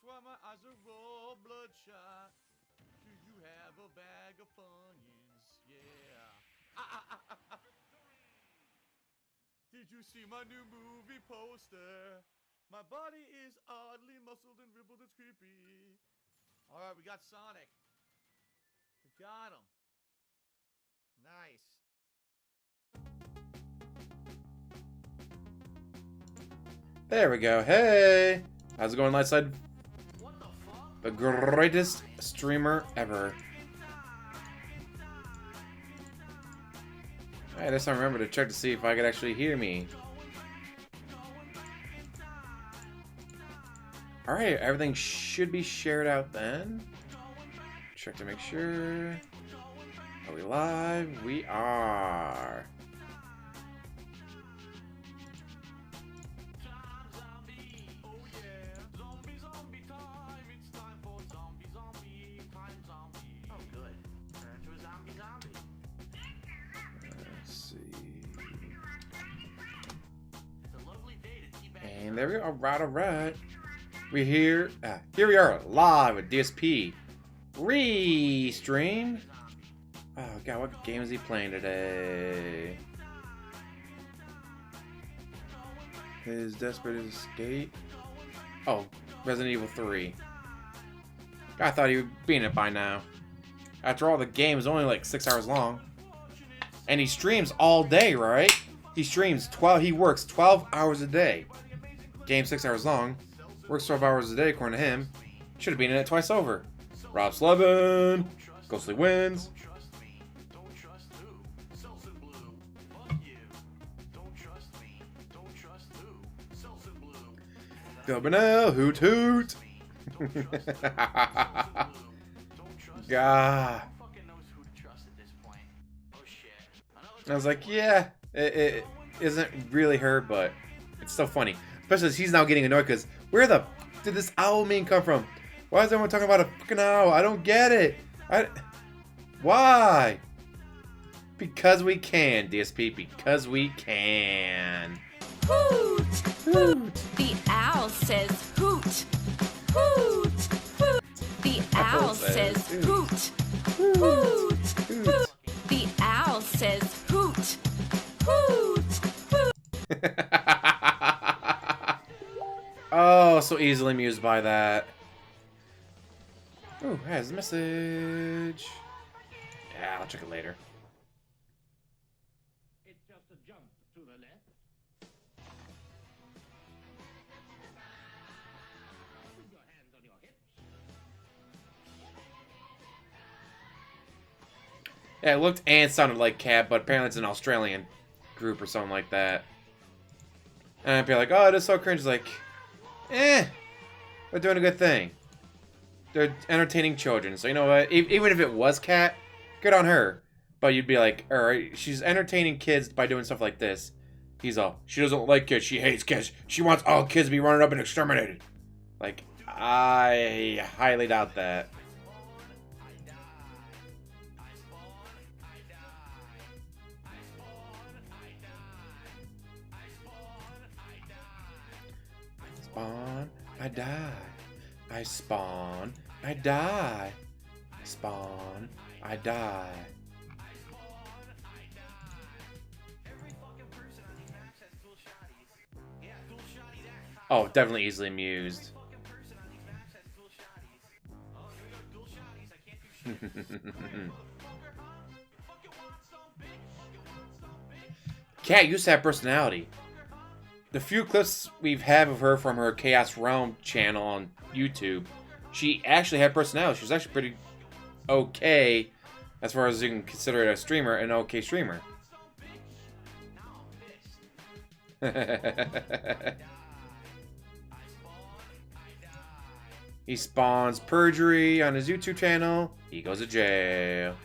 why my eyes are all bloodshot. Do you have a bag of Funyuns? Yeah. Did you see my new movie poster? My body is oddly muscled and ribbled. It's creepy. All right, we got Sonic. We got him. Nice. There we go. Hey! How's it going, Lightside? What the fuck? The greatest streamer ever. Hey, this time remember to check to see if I could actually hear me. Alright, everything should be shared out then. Check to make sure. Are we live? We are. And there we go. Alright. We're here. Here we are live with DSP Reee stream. Oh god, what game is he playing today? His Desperate Escape. Oh, Resident Evil 3. I thought he would be in it by now. After all, the game is only like 6 hours long. And he streams all day, right? He streams 12, he works 12 hours a day. Game 6 hours long. Works 12 hours a day according to him. Should have been in it twice over. Rob Slevin. Ghostly wins. Go Bernal, hoot hoot. God. I was like, yeah, it isn't really her, but it's still funny. Especially as he's now getting annoyed because where the did this owl meme come from? Why is everyone talking about a fucking owl? I don't get it. Why? Because we can, DSP. Because we can. Hoot! Hoot! The owl says hoot! Hoot! Hoot! The owl says hoot! Hoot! Hoot! The owl says hoot! Hoot! Hoot! Oh, so easily amused by that. Ooh, has a message. Yeah, I'll check it later. It's just a jump to the left. Put your hands on your hips. Yeah, it looked and sounded like Cat, but apparently it's an Australian group or something like that. And I'd be like, oh, it is so cringe. Like, they're doing a good thing. They're entertaining children. So you know what? Even if it was Cat, good on her. But you'd be like, alright, she's entertaining kids by doing stuff like this. He's all, she doesn't like kids, she hates kids. She wants all kids to be running up and exterminated. Like, I highly doubt that. Spawn, I die. I spawn, I die. Spawn, I die. Oh, definitely easily amused. Cat used to have personality. The few clips we've had of her from her Chaos Realm channel on YouTube, she actually had personality. She was actually pretty okay, as far as you can consider it a streamer, an okay streamer. He spawns perjury on his YouTube channel. He goes to jail.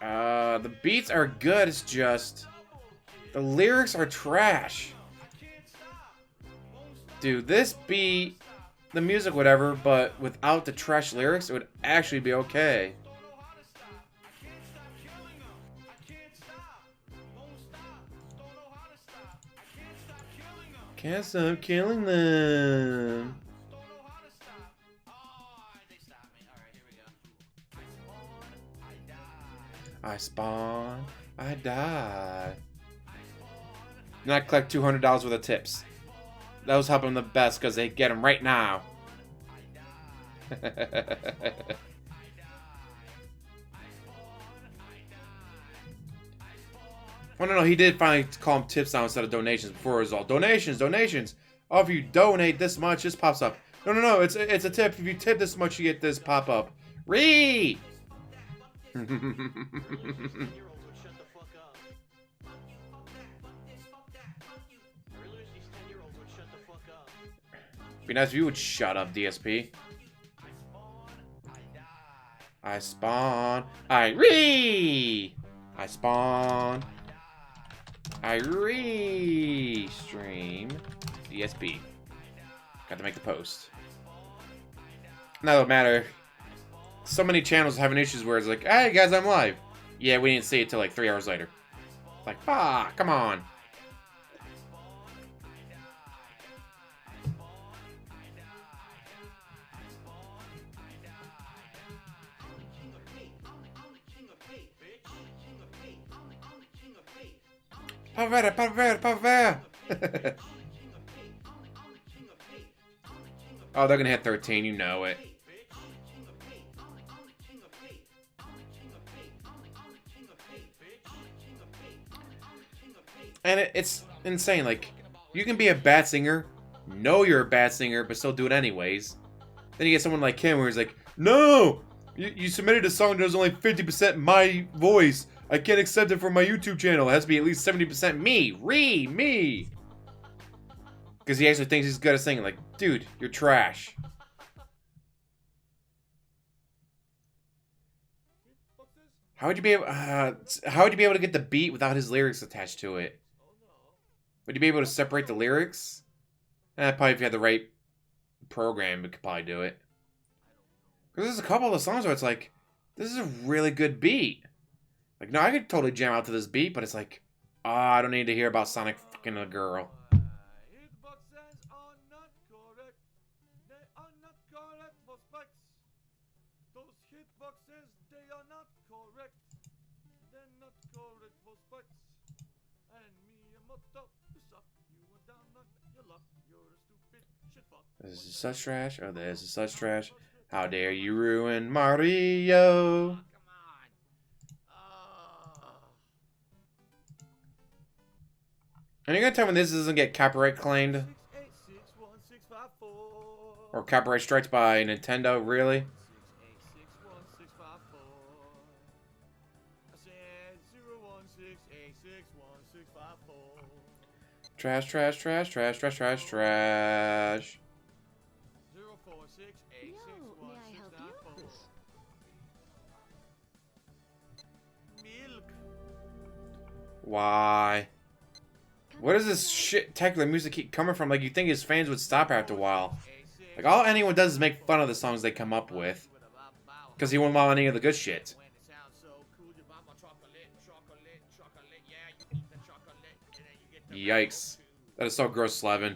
The beats are good, it's just the lyrics are trash. Dude, this beat, the music, whatever, but without the trash lyrics, it would actually be okay. Can't stop killing them. I spawn, I die. And I collect $200 worth of tips. That was helping them the best because they get them right now. Oh no, he did finally call them tips now instead of donations. Before it was all donations, donations. Oh, if you donate this much, this pops up. No, it's a tip. If you tip this much, you get this pop up. Reeee! Be nice if you would shut up, DSP. I spawn. I Reeee! I spawn. I re-stream DSP. Got to make the post. Now it don't matter. So many channels having issues where it's like, hey guys, I'm live. Yeah, we didn't see it till like 3 hours later. Like, come on. Pavera. Oh, they're gonna hit 13, you know it. And it's insane, like, you can be a bad singer, know you're a bad singer, but still do it anyways. Then you get someone like him where he's like, no! You submitted a song that was only 50% my voice. I can't accept it for my YouTube channel. It has to be at least 70% me. Because he actually thinks he's good at singing. Like, dude, you're trash. How would you be able? How would you be able to get the beat without his lyrics attached to it? Would you be able to separate the lyrics? Probably if you had the right program, we could probably do it. Because there's a couple of songs where it's like, this is a really good beat. Like, no, I could totally jam out to this beat, but it's like, I don't need to hear about Sonic fucking a girl. This is such trash. Oh, this is such trash. How dare you ruin Mario? And you're gonna tell me this doesn't get copyright claimed? Or copyright strikes by Nintendo, really? Trash. Yo, may I help you? Why? Where does this shit technical music keep coming from? Like, you think his fans would stop after a while. Like, all anyone does is make fun of the songs they come up with. Because he won't allow any of the good shit. Yikes. That is so gross, Slavin.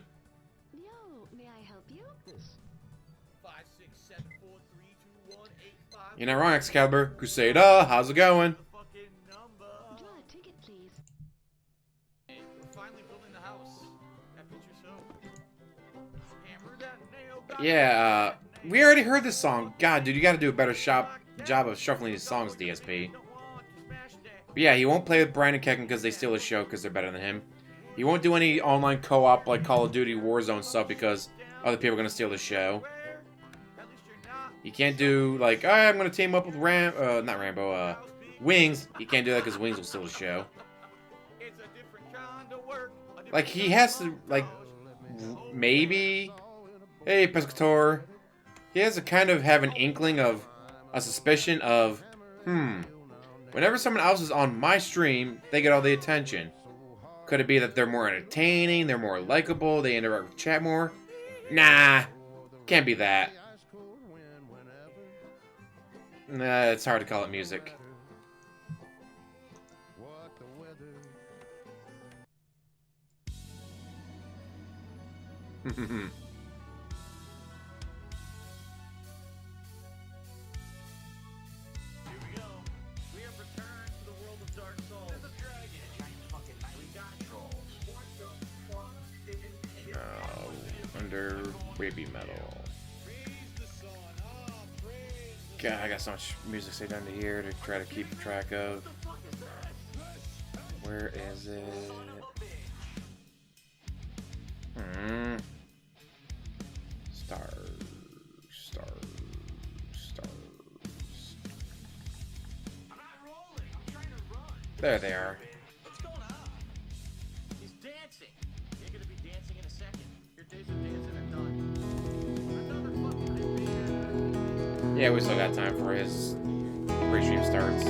Yo, may I help you? You're not wrong, Excalibur. Crusader, how's it going? Draw a ticket, please. Yeah, we already heard this song. God, dude, you gotta do a better job of shuffling these songs, DSP. But yeah, he won't play with Brian and Kecken because they steal his show because they're better than him. He won't do any online co-op like Call of Duty Warzone stuff because other people are going to steal the show. He can't do, like, oh, I'm going to team up with Wings. He can't do that because Wings will steal the show. Like, he has to, like, maybe... Hey, Pescator. He has to kind of have an inkling of, a suspicion of, Whenever someone else is on my stream, they get all the attention. Could it be that they're more entertaining, they're more likable, they interact with chat more? Nah, can't be that. Nah, it's hard to call it music. Under baby metal. God, I got so much music saved under here to try to keep track of. Where is it? Stars. There they are. What's going on? He's dancing. You're gonna be dancing in a second. Your days of dancing are done. Another fucking Yeah, we still got time for his pre-stream starts.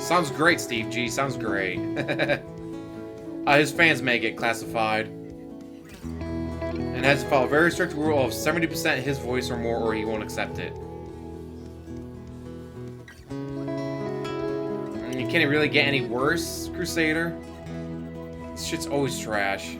Sounds great, Steve G. Sounds great. His fans may get classified. And has to follow a very strict rule of 70% his voice or more, or he won't accept it. And you can't really get any worse, Crusader. This shit's always trash.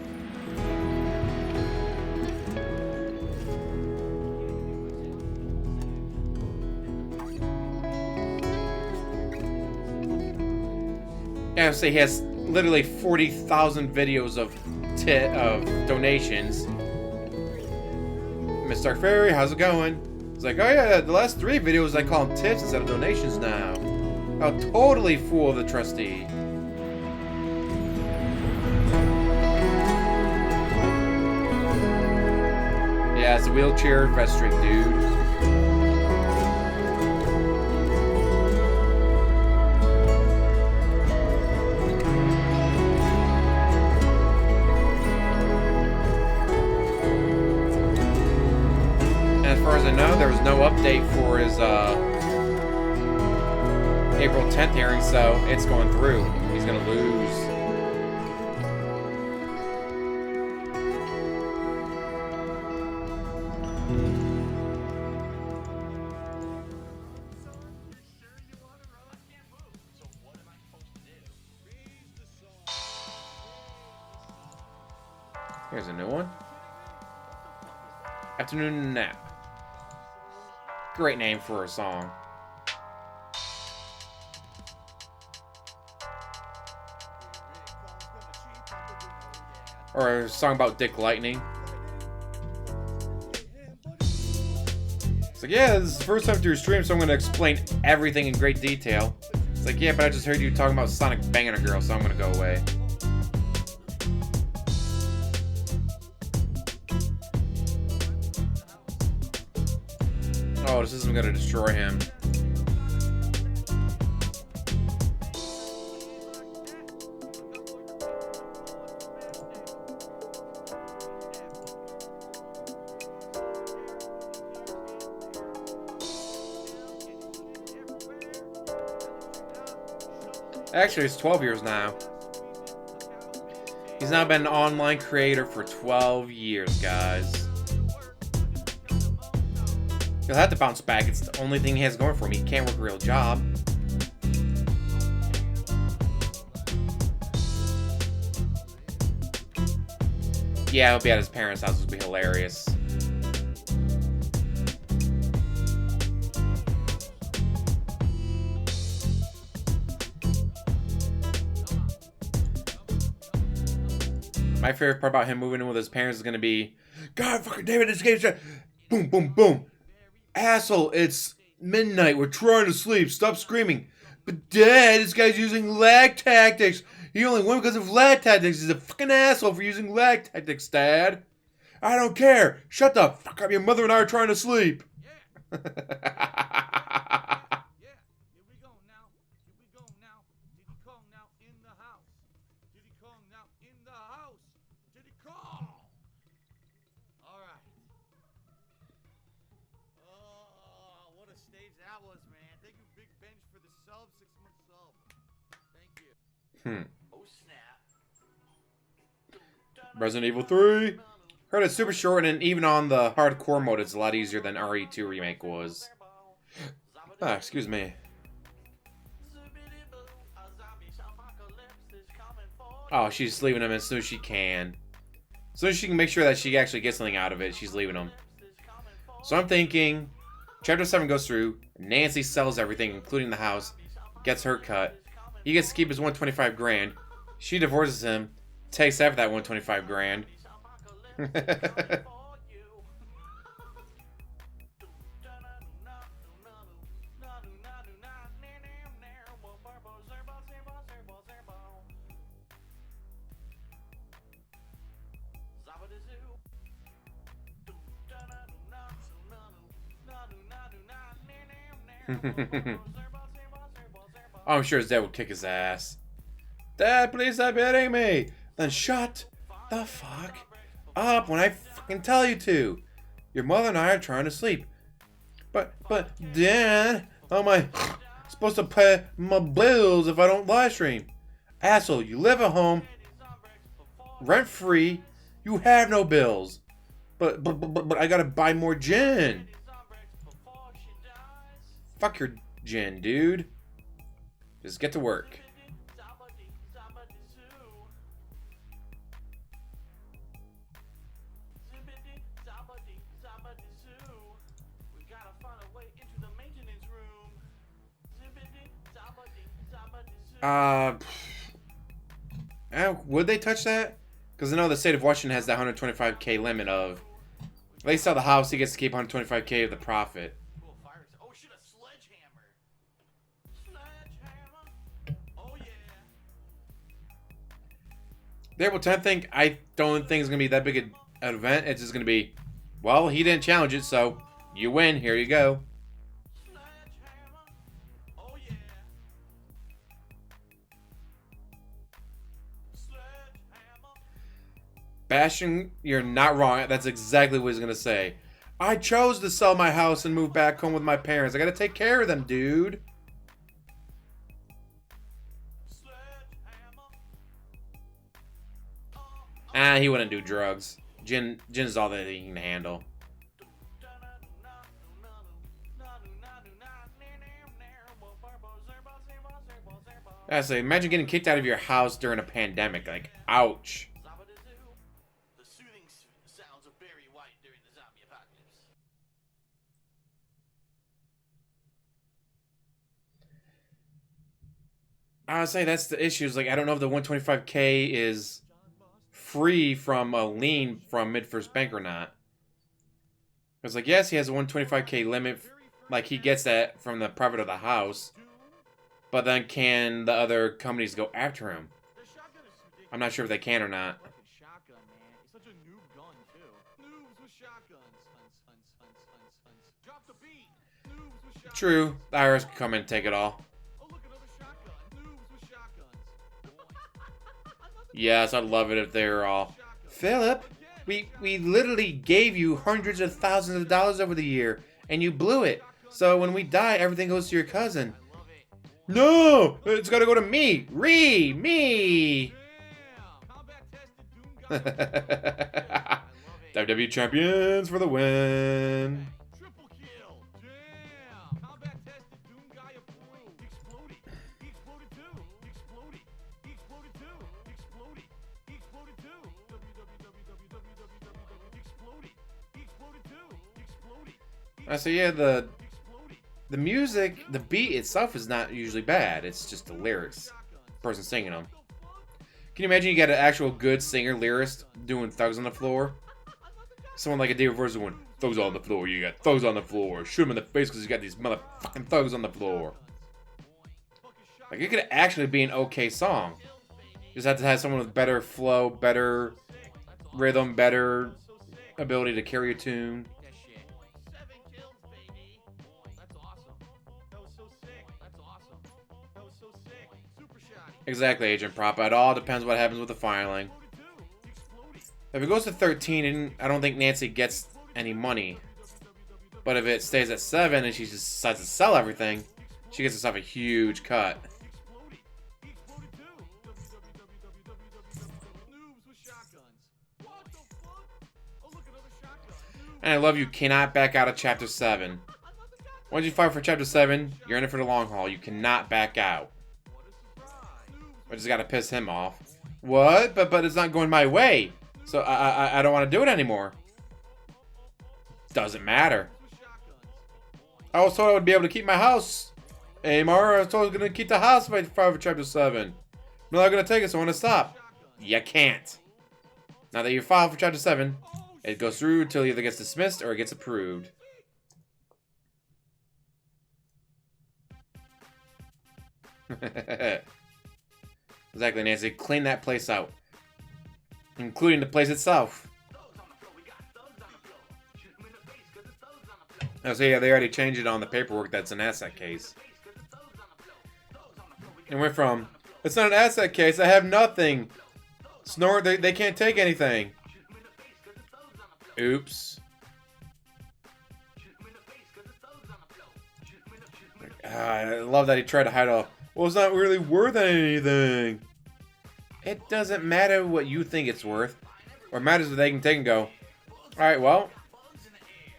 Yeah, I say he has literally 40,000 videos of donations. Miss Dark Fairy, how's it going? It's like, oh yeah, the last 3 videos I call them tips instead of donations now. I'll totally fool the trustee. Yeah, it's a wheelchair vest trick, dude. As far as I know, there was no update for his April 10th hearing, so it's going through. He's gonna lose. Here's a new one. Afternoon Nap. Great name for a song. Or a song about Dick Lightning. It's like, yeah, this is the first time through your stream, so I'm going to explain everything in great detail. It's like, yeah, but I just heard you talking about Sonic banging a girl, so I'm going to go away. Oh, this isn't gonna destroy him. Actually, it's 12 years now. He's now been an online creator for 12 years, guys. He'll have to bounce back. It's the only thing he has going for him. He can't work a real job. Yeah, he'll be at his parents' house. It'll be hilarious. My favorite part about him moving in with his parents is going to be, God fucking damn it, this game's boom, boom, boom. Asshole, it's midnight. We're trying to sleep. Stop screaming. But Dad, this guy's using lag tactics. He only won because of lag tactics. He's a fucking asshole for using lag tactics, Dad. I don't care. Shut the fuck up. Your mother and I are trying to sleep. Yeah. Here we go now. Diddy Kong now in the house. Diddy Kong now in the house. Diddy Kong. All right. that was, man. Thank you, Big Bench, for the sub. 6-month sub. Thank you. Oh snap. Resident Evil 3. Heard it's super short, and even on the hardcore mode, it's a lot easier than RE2 Remake was. Ah, excuse me. Oh, she's leaving him as soon as she can. As soon as she can make sure that she actually gets something out of it, she's leaving him. So I'm thinking, Chapter 7 goes through, Nancy sells everything, including the house, gets her cut. He gets to keep his 125 grand. She divorces him, takes after that 125 grand. I'm sure his dad would kick his ass. Dad, please stop hitting me. Then shut the fuck up when I fucking tell you to. Your mother and I are trying to sleep. But, Dad, how am I supposed to pay my bills if I don't live stream? Asshole, you live at home, rent free, you have no bills. But I gotta buy more gin. Fuck your gin, dude. Just get to work. Would they touch that? Because I know the state of Washington has that 125K limit of. They sell the house, he gets to keep 125K of the profit. Oh shit, a sledgehammer. Oh yeah. The April 10th thing, I don't think it's going to be that big an event. It's just going to be, well, he didn't challenge it, so you win. Here you go. Oh yeah. Bashing, you're not wrong. That's exactly what he's going to say. I chose to sell my house and move back home with my parents. I got to take care of them, dude. He wouldn't do drugs. Gin's all that he can handle. I say, imagine getting kicked out of your house during a pandemic. Like, ouch. The soothing sounds of Barry White during the zombie apocalypse. I would say that's the issue. Is like, I don't know if the 125K is free from a lien from Mid-First Bank or not. It's like, yes, he has a 125K limit. Like, he gets that from the profit of the house. But then can the other companies go after him? I'm not sure if they can or not. Shotgun, man. It's such a noob gun, too. Noobs with shotguns. Drop the beat. Noobs with shotguns. True. The IRS can come in and take it all. Oh, look, another shotgun. Noobs with shotguns. Yes, I'd love it if they were all. Philip, we literally gave you hundreds of thousands of dollars over the year, and you blew it. So when we die, everything goes to your cousin. No! It's gotta go to me! Reeee! Me! WWE champions for the win! Triple kill! Damn! Combat tested Doom guy approved. Exploded. He exploded too. Exploded. He exploded too. Exploded. He exploded too. Exploded. He exploded too. Exploded. So yeah, the music, the beat itself is not usually bad. It's just the lyrics. The person singing them. Can you imagine you got an actual good singer, lyricist, doing Thugs on the Floor? Someone like a David Verse doing Thugs on the Floor. You got thugs on the floor. Shoot him in the face because you got these motherfucking thugs on the floor. Like, it could actually be an okay song. You just have to have someone with better flow, better rhythm, better ability to carry a tune. Exactly, Agent Propa. It all depends what happens with the filing. If it goes to 13, I don't think Nancy gets any money. But if it stays at 7 and she just decides to sell everything, she gets herself a huge cut. He exploded too. Noobs with shotguns. What the fuck? Oh, look, another shotgun. And I love you cannot back out of Chapter 7. Once you fight for Chapter 7, you're in it for the long haul. You cannot back out. I just gotta piss him off. What? But it's not going my way. So I don't want to do it anymore. Doesn't matter. I was told I would be able to keep my house. Amar, I was told I was going to keep the house if I fight for Chapter 7. No, I'm going to take it, so I want to stop. You can't. Now that you filed for Chapter 7, it goes through until it either gets dismissed or it gets approved. Exactly, Nancy. Clean that place out. Including the place itself. Oh, so yeah, they already changed it on the paperwork that's an asset case. It went from, it's not an asset case, I have nothing. Snort, they can't take anything. Oops. I love that he tried to hide off. Well, it's not really worth anything. It doesn't matter what you think it's worth. What matters is they can take and go, alright, well,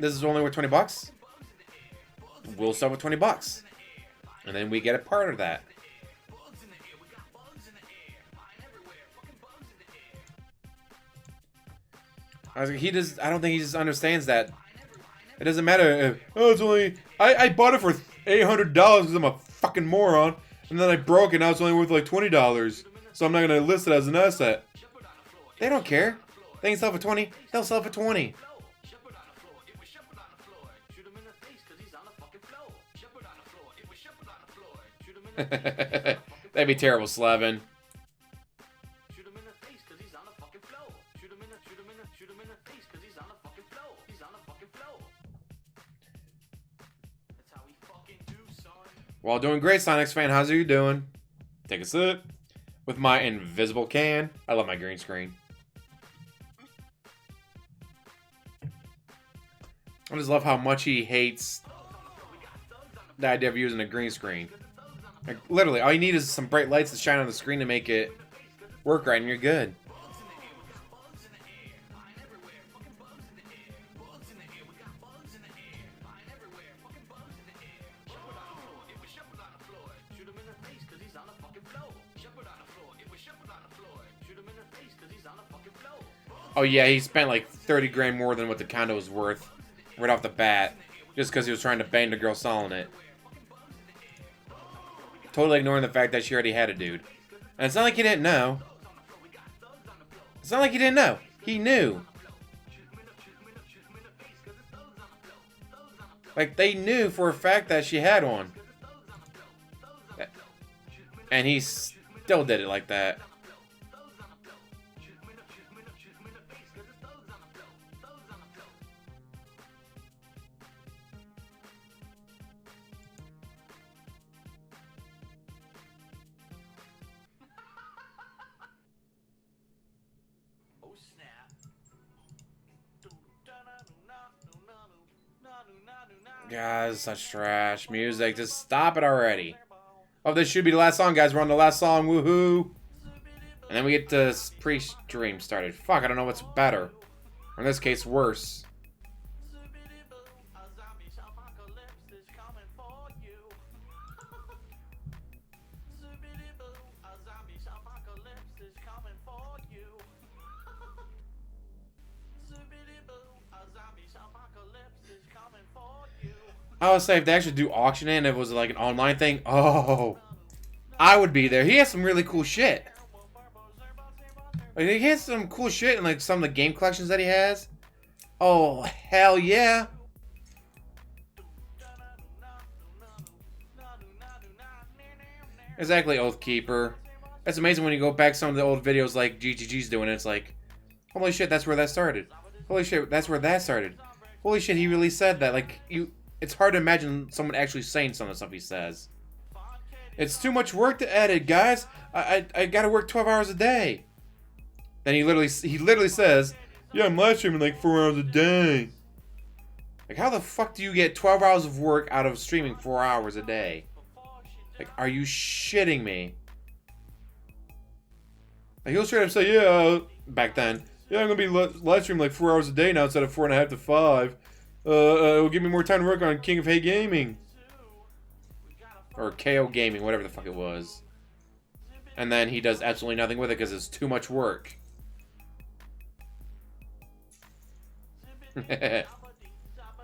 this is only worth 20 bucks. We'll start with 20 bucks. And then we get a part of that. I don't think he just understands that. It doesn't matter. Oh, it's only, I bought it for $800 because I'm a fucking moron. And then I broke it, now it's only worth like $20. So I'm not going to list it as an asset. They don't care. They can sell for 20, they'll sell for 20. That'd be terrible, Slavin. Well, doing great, Sonics fan. How's you doing? Take a sip. With my invisible can. I love my green screen. I just love how much he hates the idea of using a green screen. Like, literally, all you need is some bright lights to shine on the screen to make it work right, and you're good. Oh yeah, he spent like 30 grand more than what the condo was worth right off the bat. Just because he was trying to bang the girl selling it. Totally ignoring the fact that she already had a dude. And it's not like he didn't know. It's not like he didn't know. He knew. Like, they knew for a fact that she had one. And he still did it like that. Guys, such trash music. Just stop it already. Oh, this should be the last song, guys. We're on the last song. Woohoo! And then we get the pre-stream started. Fuck, I don't know what's better. Or in this case, worse. I would say if they actually do auction it and it was like an online thing, oh, I would be there. He has some really cool shit. Like, he has some cool shit in like some of the game collections that he has. Oh, hell yeah. Exactly, Oathkeeper. That's amazing when you go back some of the old videos like GGG's doing it. It's like, holy shit, that's where that started. Holy shit, that's where that started. Holy shit, he really said that. Like, it's hard to imagine someone actually saying some of the stuff he says. It's too much work to edit, guys. I gotta work 12 hours a day. Then he literally says, yeah, I'm live streaming like 4 hours a day. Like, how the fuck do you get 12 hours of work out of streaming 4 hours a day? Like, are you shitting me? Like, he'll straight up say, yeah, back then, yeah, I'm gonna be live streaming like 4 hours a day now instead of 4.5 to 5. It'll give me more time to work on King of Hay Gaming. Or KO Gaming, whatever the fuck it was. And then he does absolutely nothing with it because it's too much work.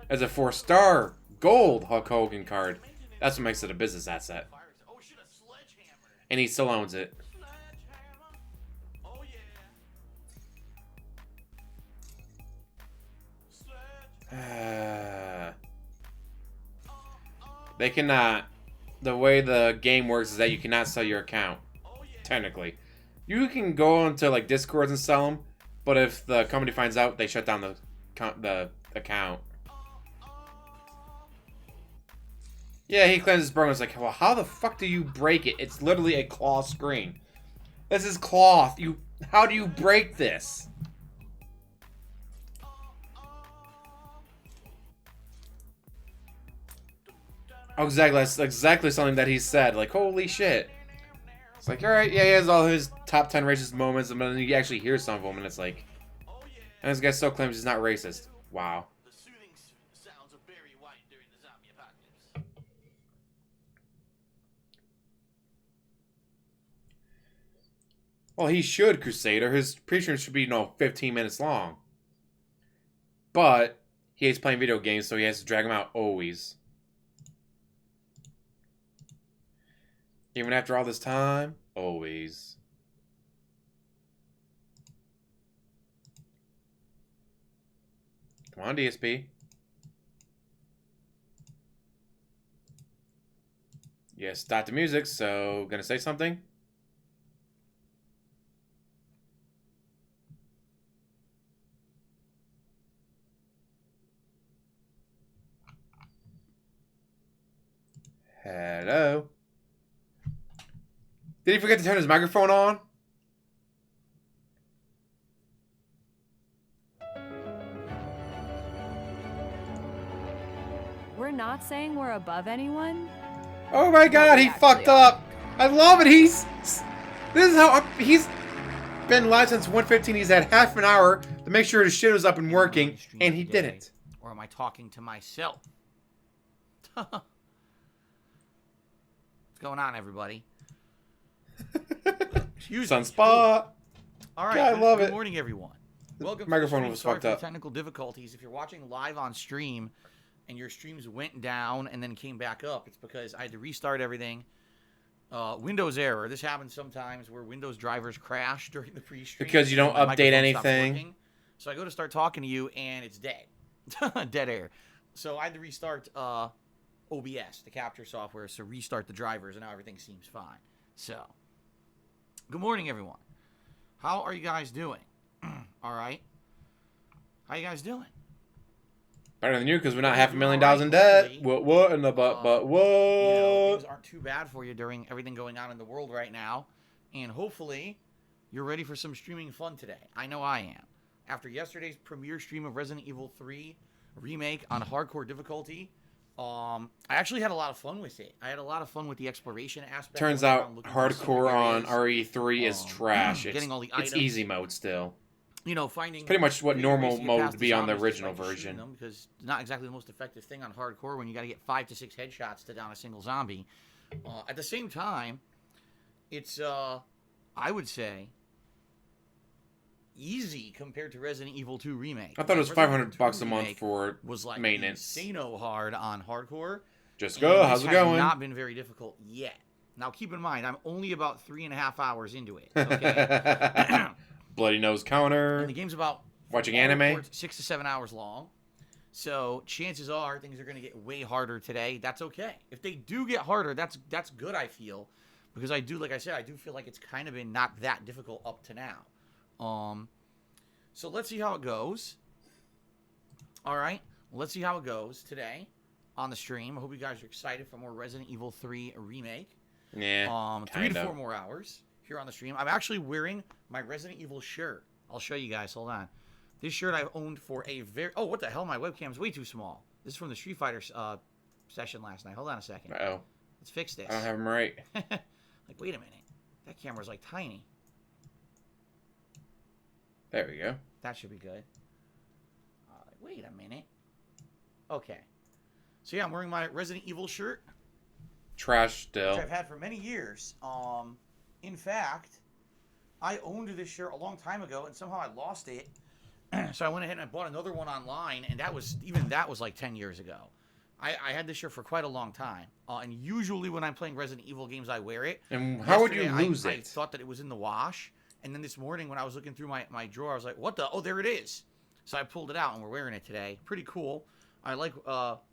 As a 4-star gold Hulk Hogan card. That's what makes it a business asset. Oh shit, a sledgehammer. And he still owns it. Sledgehammer. Oh yeah. They cannot. The way the game works is that you cannot sell your account. Technically. You can go onto like Discords and sell them. But if the company finds out, they shut down the account. Yeah, he claims it's broken. It's like, well, how the fuck do you break it? It's literally a cloth screen. This is cloth. How do you break this? Oh, exactly. That's exactly something that he said. Like, holy shit. It's like, alright, yeah, he has all his top 10 racist moments, and then you actually hear some of them, and it's like... And this guy still claims he's not racist. Wow. The soothing sounds of Barry White during the zombie apocalypse. Well, he should, Crusader. His pre-stream should be, 15 minutes long. But, he hates playing video games, so he has to drag them out always. Even after all this time, always. Come on, DSP. Yes, stop the music, so gonna say something? Hello? Did he forget to turn his microphone on? We're not saying we're above anyone. Oh my god, he fucked up. I love it. This is how he's been live since 1:15. He's had half an hour to make sure his shit was up and working, and he didn't. Or am I talking to myself? What's going on, everybody? Sunspot. All right, Yeah, I love good it. morning, everyone. Welcome microphone to the was stream. Sorry fucked for the up. technical difficulties. If you're watching live on stream and your streams went down and then came back up, it's because I had to restart everything. Windows error. This happens sometimes where Windows drivers crash during the pre-stream. Because you don't My update microphone stops anything. working. So I go to start talking to you and it's dead. Dead air. So I had to restart OBS, the capture software, so restart the drivers, and now everything seems fine. So, good morning, everyone. How are you guys doing? All right. How you guys doing? Better than you, because we're not $500,000 Alright, in debt. hopefully. What in the but You know, what? things aren't too bad for you during everything going on in the world right now. And hopefully, you're ready for some streaming fun today. I know I am. After yesterday's premiere stream of Resident Evil 3 Remake on hardcore difficulty, I actually had a lot of fun with it. I had a lot of fun with the exploration aspect. Turns going out around looking for hardcore secret on areas, RE3 is trash. getting all the It's items. easy mode still. You know, finding It's pretty much what creative ways normal to get mode past would be on the zombies original despite just shooting version. them, because it's not exactly the most effective thing on hardcore when you got to get 5 to 6 headshots to down a single zombie. At the same time, it's I would say easy compared to Resident Evil 2 Remake. I thought it was Resident Evil 2 $500 a month Remake for was like maintenance. insano hard on hardcore. Just and go. this How's it has going? Not been very difficult yet. Now keep in mind, I'm only about 3.5 hours into it. Okay. Bloody nose counter. And the game's about Watching all anime? reports 6 to 7 hours long. So chances are things are going to get way harder today. That's okay. If they do get harder, that's good, I feel. Because I do, like I said, I do feel like it's kind of been not that difficult up to now. So let's see how it goes. All right. Let's see how it goes today on the stream. I hope you guys are excited for more Resident Evil 3 Remake. Yeah. 3 to 4 more hours here on the stream. I'm actually wearing my Resident Evil shirt. I'll show you guys. Hold on. This shirt I've owned for a very... Oh, what the hell? My webcam's way too small. This is from the Street Fighter session last night. Hold on a second. Uh-oh. Let's fix this. I don't have them right. Like, wait a minute. That camera's like tiny. There we go. That should be good. Wait a minute. Okay. So yeah, I'm wearing my Resident Evil shirt, Trash still. which I've had for many years. In fact, I owned this shirt a long time ago, and somehow I lost it. So I went ahead and I bought another one online, and that was like 10 years ago. I had this shirt for quite a long time, and usually when I'm playing Resident Evil games, I wear it. And how would you Yesterday, lose I it? thought that it was in the wash, and then this morning when I was looking through my drawer, I was like, what the? Oh, there it is. So I pulled it out, and we're wearing it today. Pretty cool. I like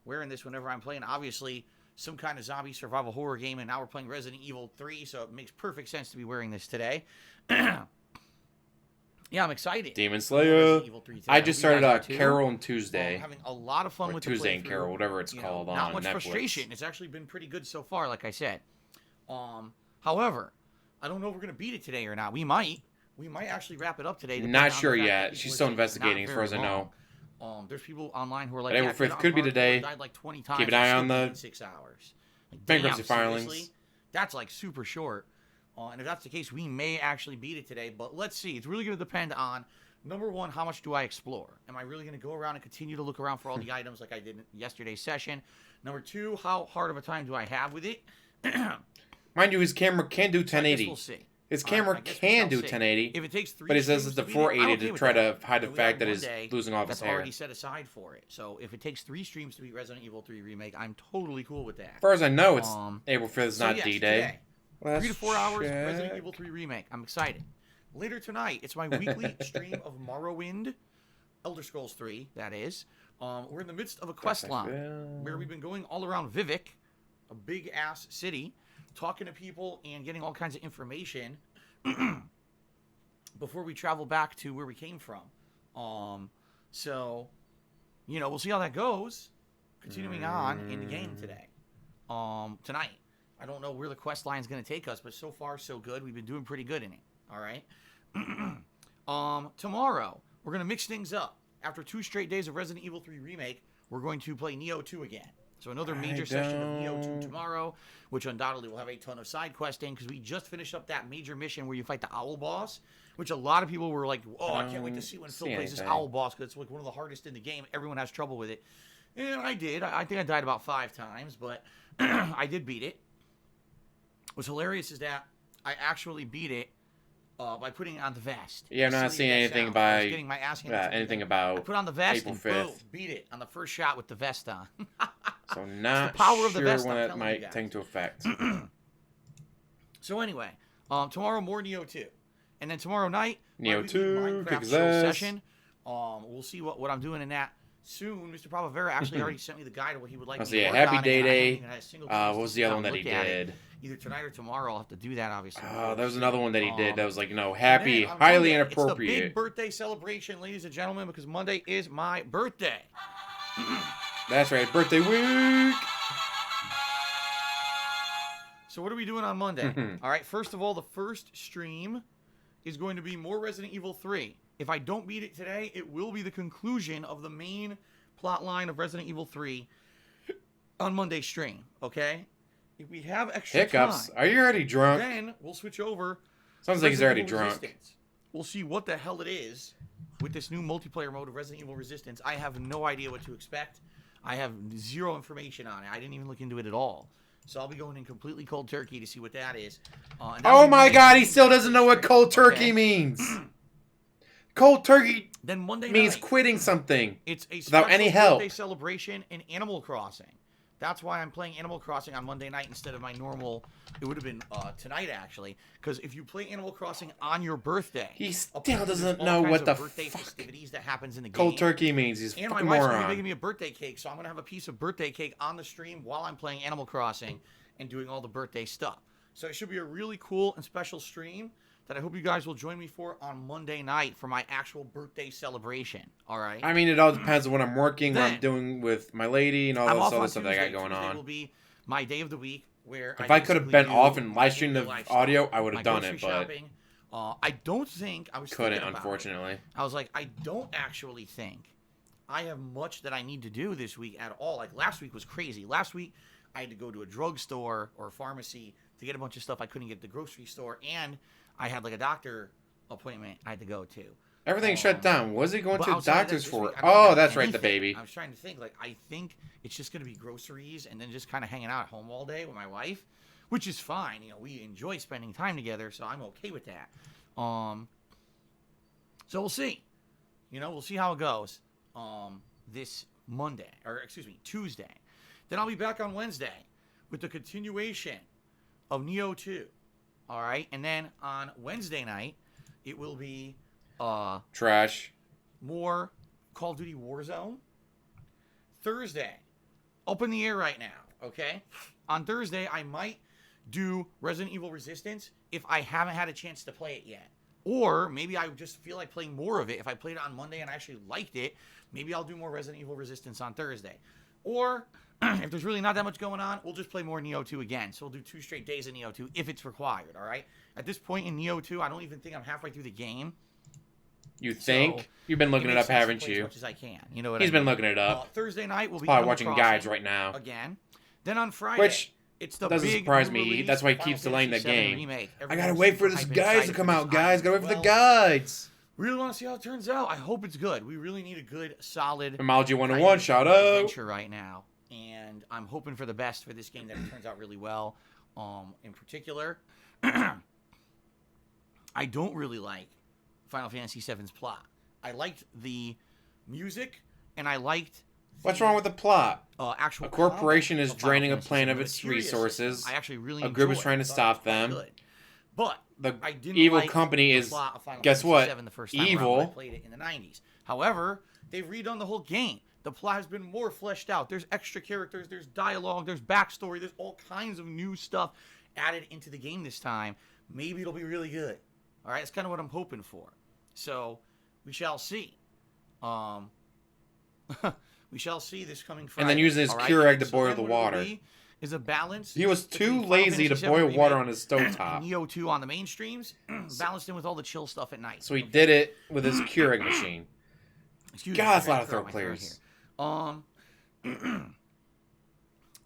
wearing this whenever I'm playing, obviously, some kind of zombie survival horror game, and now we're playing Resident Evil 3, so it makes perfect sense to be wearing this today. Yeah, I'm excited. Demon Resident Slayer. Evil 3 today. I just You guys started are too? Carol and I'm Tuesday. having a lot of fun Or with Tuesday the and playthrough. Carol, whatever it's called on not much Netflix. frustration. It's actually been pretty good so far, like I said. However, I don't know if we're gonna beat it today or not. We might actually wrap it up today. depending Not on the sure fact that yet. people She's are still saying it's not investigating, as far as I very know. long. There's people online who are like, But April yeah, 5th could be hardcore, today. died like 20 times. Keep an and eye still on the beat it in 6 hours. Like, bankruptcy damn, filings. seriously? That's like super short. And if that's the case, we may actually beat it today. But let's see. It's really going to depend on, number one, how much do I explore? Am I really going to go around and continue to look around for all the items like I did in yesterday's session? Number two, how hard of a time do I have with it? Mind you, his camera can do I guess 1080. we'll see. His I camera guess we can shall do see. 1080. If it takes 3 But he says streams it's the to beat it, I'm 480 okay to with try that. to hide the And we fact got that he's one day losing all of his that's hair. already set aside for it. So if it takes 3 streams to beat Resident Evil 3 Remake, I'm totally cool with that. As far as I know, it's April 5th, So not yes, D-Day. today, Let's 3 to 4 hours, check. Resident Evil 3 Remake. I'm excited. Later tonight, it's my weekly stream of Morrowind, Elder Scrolls 3, that is. We're in the midst of a quest line where we've been going all around Vivek, a big-ass city, talking to people and getting all kinds of information before we travel back to where we came from. So, we'll see how that goes. Continuing on in the game today. Tonight. I don't know where the quest line is going to take us, but so far so good. We've been doing pretty good in it. All right. Tomorrow we're going to mix things up. After 2 straight days of Resident Evil 3 Remake, we're going to play Neo 2 again. So another major session of Neo 2 tomorrow, which undoubtedly will have a ton of side questing because we just finished up that major mission where you fight the Owl Boss, which a lot of people were like, oh, I can't wait to see when Phil plays this Owl Boss because it's like one of the hardest in the game. Everyone has trouble with it. And I did. I think I died about 5 times, but I did beat it. What's hilarious is that I actually beat it by putting on the vest. Yeah, I'm not seeing anything about getting my ass handed anything about I put on the vest April and 5th. boom, beat it on the first shot with the vest on. So not power of the sure vest, when I'm that telling you might guys. take into effect. So anyway, tomorrow more Neo 2. And then tomorrow night, Neo my weekly 2, Minecraft kick his show ass. session. We'll see what I'm doing in that soon. Mr. Pravavera actually already sent me the guide of what he would like me I'll to see. work Happy on, Day and I haven't Day. even had a single What chance was to the sit other down one that and he look at it. did? Either tonight or tomorrow. I'll have to do that, obviously. There was another one that he did that was like, And happy, then on highly Monday, inappropriate. It's the big birthday celebration, ladies and gentlemen, because Monday is my birthday. That's right, birthday week. So what are we doing on Monday? All right, first of all, the first stream is going to be more Resident Evil 3. If I don't beat it today, it will be the conclusion of the main plot line of Resident Evil 3 on Monday's stream, okay? If we have extra Hiccups. time, Are you already drunk? then we'll switch over. Sounds to like he's Resident already Evil drunk. Resistance. We'll see what the hell it is with this new multiplayer mode of Resident Evil Resistance. I have no idea what to expect. I have zero information on it. I didn't even look into it at all. So I'll be going in completely cold turkey to see what that is. And that'll Oh be my Monday god, he night. still doesn't know what cold turkey Okay. means. Cold turkey Then Monday means night, quitting something. it's a without special any help. birthday celebration in Animal Crossing. That's why I'm playing Animal Crossing on Monday night instead of my normal. It would have been tonight actually, because if you play Animal Crossing on your birthday, He still apparently there's doesn't all know kinds what of the birthday fuck festivities that happens in the game. cold turkey means. He's a And my fucking wife's gonna be moron. making me a birthday cake, so I'm gonna have a piece of birthday cake on the stream while I'm playing Animal Crossing and doing all the birthday stuff. So it should be a really cool and special stream that I hope you guys will join me for on Monday night for my actual birthday celebration. All right. I mean, it all depends on what I'm working, what I'm Then- doing with my lady, and all I'm this off other on stuff that I Tuesday. got going Tuesday on. will be my day of the week where If I could have basically been do off and live streamed my the lifestyle, audio, I would my have done grocery it, but shopping. I don't think I was couldn't, thinking about it. unfortunately. I was like, I don't actually think I have much that I need to do this week at all. Like last week was crazy. Last week I had to go to a drugstore or a pharmacy to get a bunch of stuff I couldn't get at the grocery store, and I had like a doctor appointment I had to go to. Everything shut down. What is he going But to the outside of that, doctor's this for? week, I don't Oh, have that's right, the anything. baby. I was trying to think. Like, I think it's just going to be groceries and then just kind of hanging out at home all day with my wife, which is fine. You know, we enjoy spending time together, so I'm okay with that. So we'll see. You know, we'll see how it goes this Monday, or excuse me, Tuesday. Then I'll be back on Wednesday with the continuation of Neo 2. All right, and then on Wednesday night, it will be Trash. more Call of Duty Warzone. Thursday, up in the air right now, okay? On Thursday, I might do Resident Evil Resistance if I haven't had a chance to play it yet. Or maybe I just feel like playing more of it. If I played it on Monday and I actually liked it, maybe I'll do more Resident Evil Resistance on Thursday. Or if there's really not that much going on, we'll just play more Neo 2 again. So we'll do 2 straight days of Neo 2 if it's required, all right? At this point in Neo 2, I don't even think I'm halfway through the game. You think? So, You've been looking it makes up, sense to haven't play as you? much as I can. You know what He's I mean? been looking it up. Thursday night we'll be Probably Animal watching Crossing guides right now. again. Then on Friday, Which it's the doesn't big surprise new me. release, That's why he Final keeps delaying the Fantasy VII game. Remake. I Everyone's gotta wait for super this hyped and guys to excited come for out, this guys. item Gotta as wait for the well. guides. Really want to see how it turns out. I hope it's good. We really need a good, solid Etymology kind 101, of shout out. adventure right now, and I'm hoping for the best for this game, that it turns out really well. In particular, I don't really like Final Fantasy VII's plot. I liked the music, and I liked What's wrong with the plot? actual A corporation combat is of Final draining a Fantasy planet VII. of The its Materia resources. system, I actually really A group is enjoyed. trying to I thought stop it was them. good. But The I didn't evil like company the is, plot of Final guess Fantasy what? VII the first time Evil. around when I played it in the 90s. However, they've redone the whole game. The plot has been more fleshed out. There's extra characters, there's dialogue, there's backstory, there's all kinds of new stuff added into the game this time. Maybe it'll be really good. All right, that's kind of what I'm hoping for. So we shall see. We shall see this coming Friday. And then using his all right? Keurig to So boil then the what it'll water. be is a balance. He was between too Final lazy to Fantasy boil VII water Remake on his and stovetop. Neo 2 on the main streams, balanced in with all the chill stuff at night. So he did it with his Keurig machine. Excuse God, me, that's a lot I of clear throat my throat clears. here.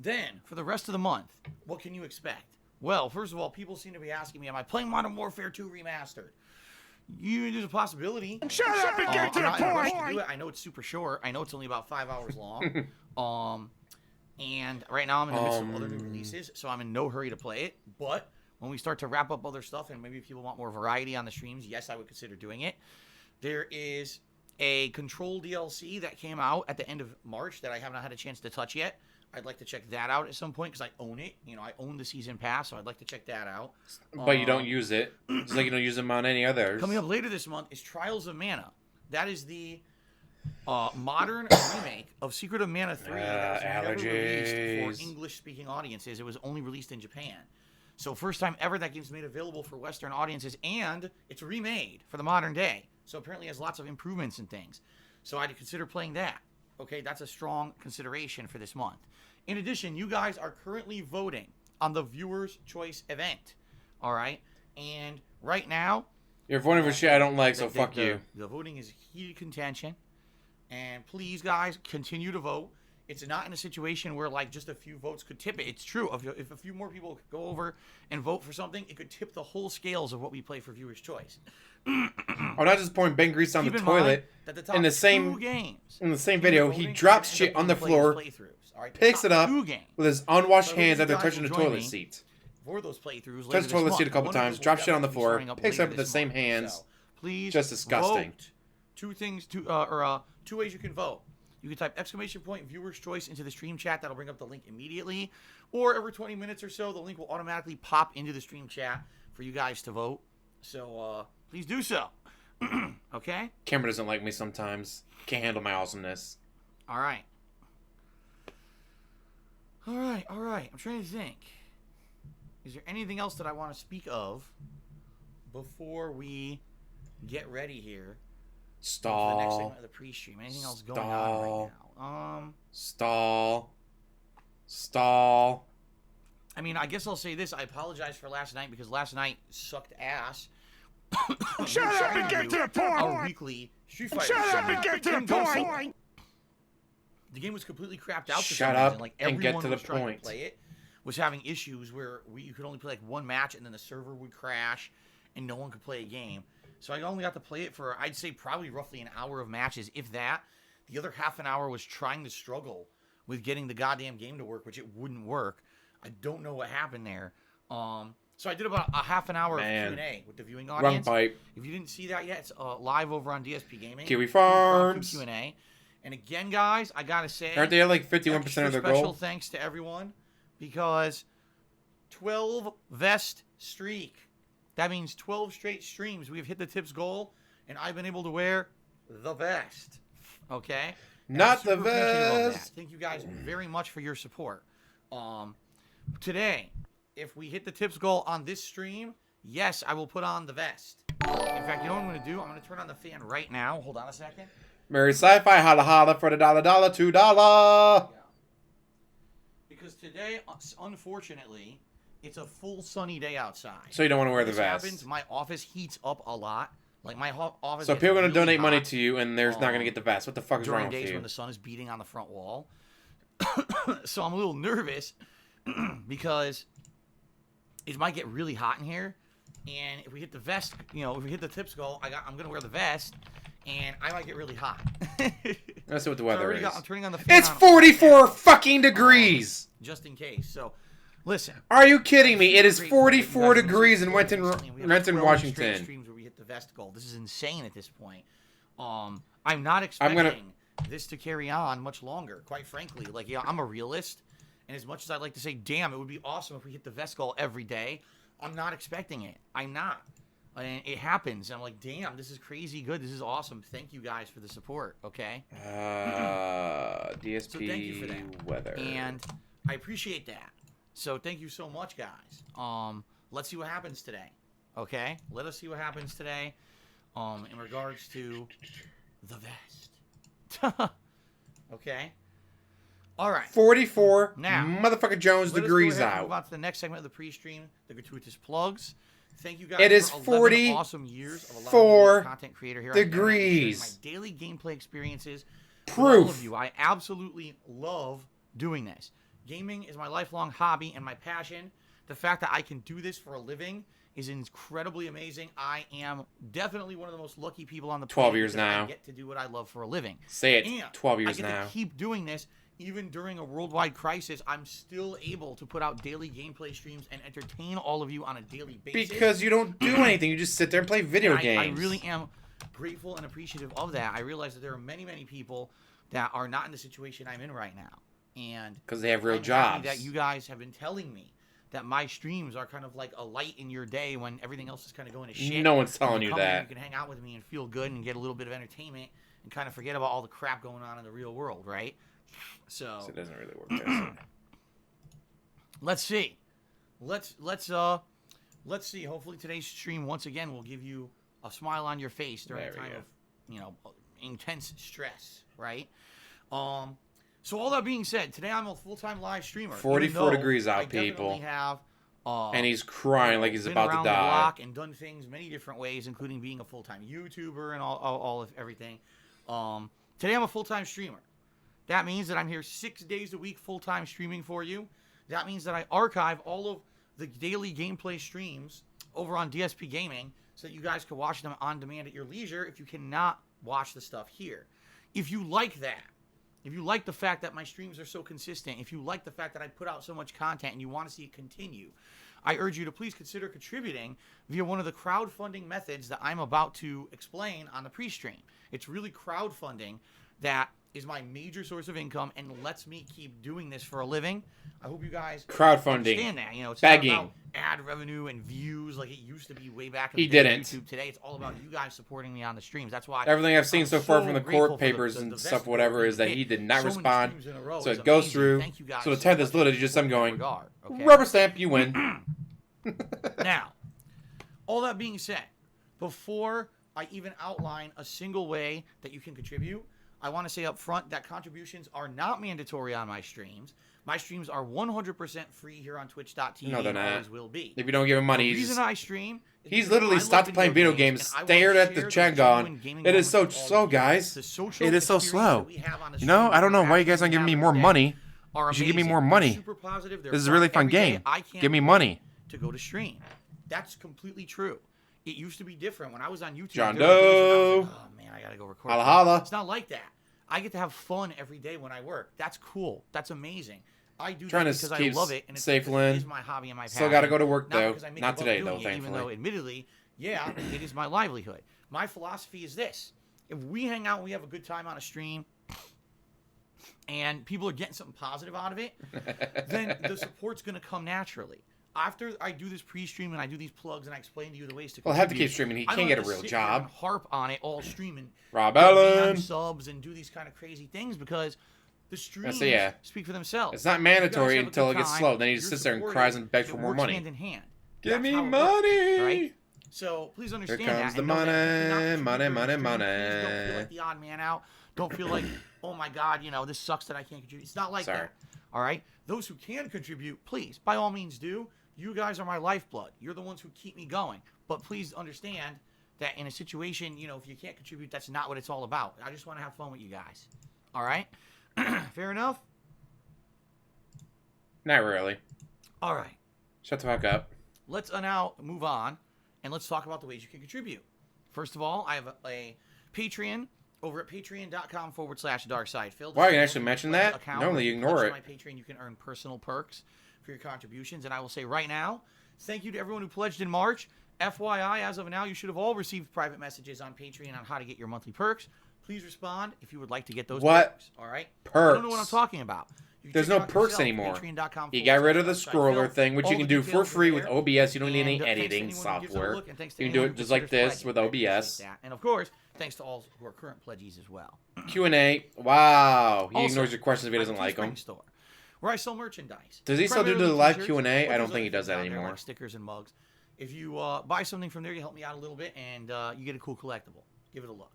Then, for the rest of the month, what can you expect? Well, first of all, people seem to be asking me, am I playing Modern Warfare 2 Remastered? There's a possibility. Shut up and get to I'm not the in a rush point. to do it. I know it's super short. I know it's only about 5 hours long. And right now I'm in the midst of other new releases, so I'm in no hurry to play it. But when we start to wrap up other stuff, and maybe if people want more variety on the streams, yes, I would consider doing it. There is a Control DLC that came out at the end of March that I have not had a chance to touch yet. I'd like to check that out at some point because I own it. You know, I own the season pass, so I'd like to check that out. But you don't use it. Just like you don't use them on any others. Coming up later this month is Trials of Mana. That is the modern remake of Secret of Mana 3 that was never released allergies. for English-speaking audiences. It was only released in Japan. So first time ever that game's made available for Western audiences, and it's remade for the modern day. So apparently it has lots of improvements and things. So I'd consider playing that. Okay, that's a strong consideration for this month. In addition, you guys are currently voting on the Viewer's Choice event. All right? And right now, You're voting for shit I don't like, so fuck the, you. The voting is heated contention. And please, guys, continue to vote. It's not in a situation where, like, just a few votes could tip it. It's true. If a few more people could go over and vote for something, it could tip the whole scales of what we play for Viewer's Choice. I'm not just pouring Ben Grease on Keep the in mind toilet. that the top In the two same games video, he drops shit on the floor, picks it up with his unwashed hands after touching the toilet seat. For those playthroughs, Touches the toilet seat a couple times, drops shit on the floor, picks it up with the same hands. So, please, Just disgusting. Vote. Two ways you can vote. You can type !Viewer's Choice into the stream chat. That'll bring up the link immediately. Or every 20 minutes or so, the link will automatically pop into the stream chat for you guys to vote. So please do so. Okay? Camera doesn't like me sometimes. Can't handle my awesomeness. All right. I'm trying to think. Is there anything else that I want to speak of before we get ready here? For the next segment Stall. of the pre-stream. Anything else going on right now? Stall. I mean, I guess I'll say this. I apologize for last night because last night sucked ass. Shut up and get to the point. Our weekly Street Fighter. Shut up and get to the point. the game was completely crapped out. Shut for some up reason. Like and get everyone to the was trying point. to play it, was having issues where you could only play like one match and then the server would crash and no one could play a game. So I only got to play it for, I'd say, probably roughly an hour of matches, if that. The other half an hour was trying to struggle with getting the goddamn game to work, which it wouldn't work. I don't know what happened there. So I did about a half an hour of Q&A with the viewing audience. Wrong pipe. If you didn't see that yet, it's live over on DSP Gaming. Kiwi Farms. Q&A. And again, guys, I gotta say, Aren't they at like 51% of their special goal? thanks to everyone, because 12 vest streak. That means 12 straight streams. We've hit the tips goal, and I've been able to wear the vest. Okay? And Not I'm the super appreciative of that. vest. Thank you guys very much for your support. Today, if we hit the tips goal on this stream, yes, I will put on the vest. In fact, you know what I'm going to do? I'm going to turn on the fan right now. Hold on a second. Mary Sci-Fi, holla holla for the $1, $2. Yeah. Because today, unfortunately, it's a full sunny day outside. So you don't want to wear the This vest. happens, my office heats up a lot. Like my office. So gets people are going to really donate money hot to you, and there's not going to get the vest. What the fuck is during wrong with days you? when the sun is beating on the front wall. So I'm a little nervous because it might get really hot in here, and if we hit the vest, if we hit the tips goal, I'm gonna wear the vest, and I might get really hot. Let's see what the So weather is. I'm turning on the fan. It's 44 fucking degrees. Just in case. So, listen. Are you kidding me? It is Great. 44 You guys degrees in We have Renton, 12 straight Washington. streams where we hit the vest goal. This is insane at this point. I'm not expecting this to carry on much longer, quite frankly. Like, I'm a realist, and as much as I'd like to say, damn, it would be awesome if we hit the vest goal every day, I'm not expecting it. I'm not. And it happens. I'm like, damn, this is crazy good. This is awesome. Thank you guys for the support, okay? DSP So thank you for that. weather. And I appreciate that. So thank you so much, guys. Let's see what happens today, okay? Let us see what happens today in regards to the vest. Okay? All right. 44 Now, motherfucker Jones Let us degrees go ahead and out. move on to the next segment of the pre-stream, the gratuitous plugs. Thank you guys It is for 11 awesome years of allowing me to be a 44 content creator here degrees. on my daily gameplay experiences. with Proof. all of you. I absolutely love doing this. Gaming is my lifelong hobby and my passion. The fact that I can do this for a living is incredibly amazing. I am definitely one of the most lucky people on the 12 planet years because now. I get to do what I love for a living. Say it. And 12 years I get now. to keep doing this even during a worldwide crisis. I'm still able to put out daily gameplay streams and entertain all of you on a daily basis. Because you don't do anything. You just sit there and play video And games. I really am grateful and appreciative of that. I realize that there are many, many people that are not in the situation I'm in right now. And because they have real I'm happy jobs. that you guys have been telling me that my streams are kind of like a light in your day when everything else is kind of going to shit. No one's telling you come here, that. you can hang out with me and feel good and get a little bit of entertainment and kind of forget about all the crap going on in the real world, right? So It doesn't really work. Does it? let's see. Let's see. Hopefully today's stream once again will give you a smile on your face during There a we time go. of intense stress, right? So all that being said, today I'm a full-time live streamer. 44 even though degrees out, I definitely people. have, And he's crying like he's been about to around the die. block and done things many different ways, including being a full-time YouTuber and all of everything. Today I'm a full-time streamer. That means that I'm here 6 days a week full-time streaming for you. That means that I archive all of the daily gameplay streams over on DSP Gaming so that you guys can watch them on demand at your leisure if you cannot watch the stuff here. If you like that, if you like the fact that my streams are so consistent, if you like the fact that I put out so much content and you want to see it continue, I urge you to please consider contributing via one of the crowdfunding methods that I'm about to explain on the pre-stream. It's really crowdfunding that is my major source of income and lets me keep doing this for a living. I hope you guys Crowdfunding. understand that. It's Begging. not about ad revenue and views like it used to be way back in He the day on didn't. YouTube. Today it's all about you guys supporting me on the streams. That's why Everything I've seen I'm so far from the grateful court for papers the and vest stuff, whatever, that is that we he hit did not so many respond. streams in a row So is it goes amazing. through. Thank you guys So the so 10th much is literally for just them supporting going, in that regard, okay? rubber stamp, you win. Now, all that being said, before I even outline a single way that you can contribute, I want to say up front that contributions are not mandatory on my streams. My streams are 100% free here on Twitch.tv. No, they're and not. always will be. If you don't give him money, The reason I stream is he's because literally I love stopped playing video games, and I wanna stared at the share chat, those gone. genuine gaming It is so moments with all slow, of you. guys. The social It is so experience slow. that we have on the You know, stream I don't know that why we you guys aren't have giving me every more day money. are You should give me amazing. more They're money. super positive. They're This is a fun really fun every day. game. I can't Give me wait money. to go to stream. That's completely true. It used to be different when I was on YouTube. John there were days when I was Doe. like, oh man, I gotta go record. Holla, today." holla. It's not like that. I get to have fun every day when I work. That's cool. That's amazing. I do Trying to this because keep I love it, and it's safe, because Lynn. it is my hobby and my passion. Still got to go to work, Not though. because I make Not a buck today, doing though, it, even thankfully. though, admittedly, yeah, it is my livelihood. My philosophy is this: if we hang out and we have a good time on a stream, and people are getting something positive out of it, then the support's going to come naturally. After I do this pre-stream and I do these plugs and I explain to you the ways to Well, I have to contribute, keep streaming. He I can't don't get a have to real sit here job. and harp on it all streaming. Rob ban Allen. subs and do these kind of crazy things because the streams yeah. speak for themselves. It's not You guys mandatory have a until good it gets time, slow. Then he you're just sits there and supportive, cries and begs it for more works money. hand in hand. Give That's me how it works, money. right? So please Here understand comes that. the and know that if you're not money, contributing money, during money, the stream, please don't feel money. like the odd man out. Don't feel like, oh my God, this sucks that I can't contribute. It's not like Sorry. that. All right? Those who can contribute, please, by all means do. You guys are my lifeblood. You're the ones who keep me going. But please understand that in a situation, if you can't contribute, that's not what it's all about. I just want to have fun with you guys. All right? Fair enough? Not really. All right. Shut the fuck up. Let's now move on, and let's talk about the ways you can contribute. First of all, I have a Patreon over at patreon.com/darksidephil. Why, you can actually mention that? Normally you ignore it. My Patreon, you can earn personal perks for your contributions, and I will say right now, thank you to everyone who pledged in March. FYI, as of now, you should have all received private messages on Patreon on how to get your monthly perks. Please respond if you would like to get those perks. All right? Perks? I don't know what I'm talking about. You can There's check no out perks yourself, anymore. patreon.com/darksidephil. You got rid of the scroller thing, which All you can the do for details are free with there. OBS. You don't need any And, thanks to editing anyone who gives it a software. look, and thanks to You can do anyone it who just like considers this with pledging. I OBS. appreciate that. And of course, thanks to all who are current pledgees as well. Q&A. Wow. He Also, ignores your questions if he I doesn't have a like them. Teespring store where I sell merchandise. Does he still do Primarily the live t-shirts, Q&A? but I there's don't think he other does that things out there anymore. like stickers and mugs. If you buy something from there, you help me out a little bit, and you get a cool collectible. Give it a look.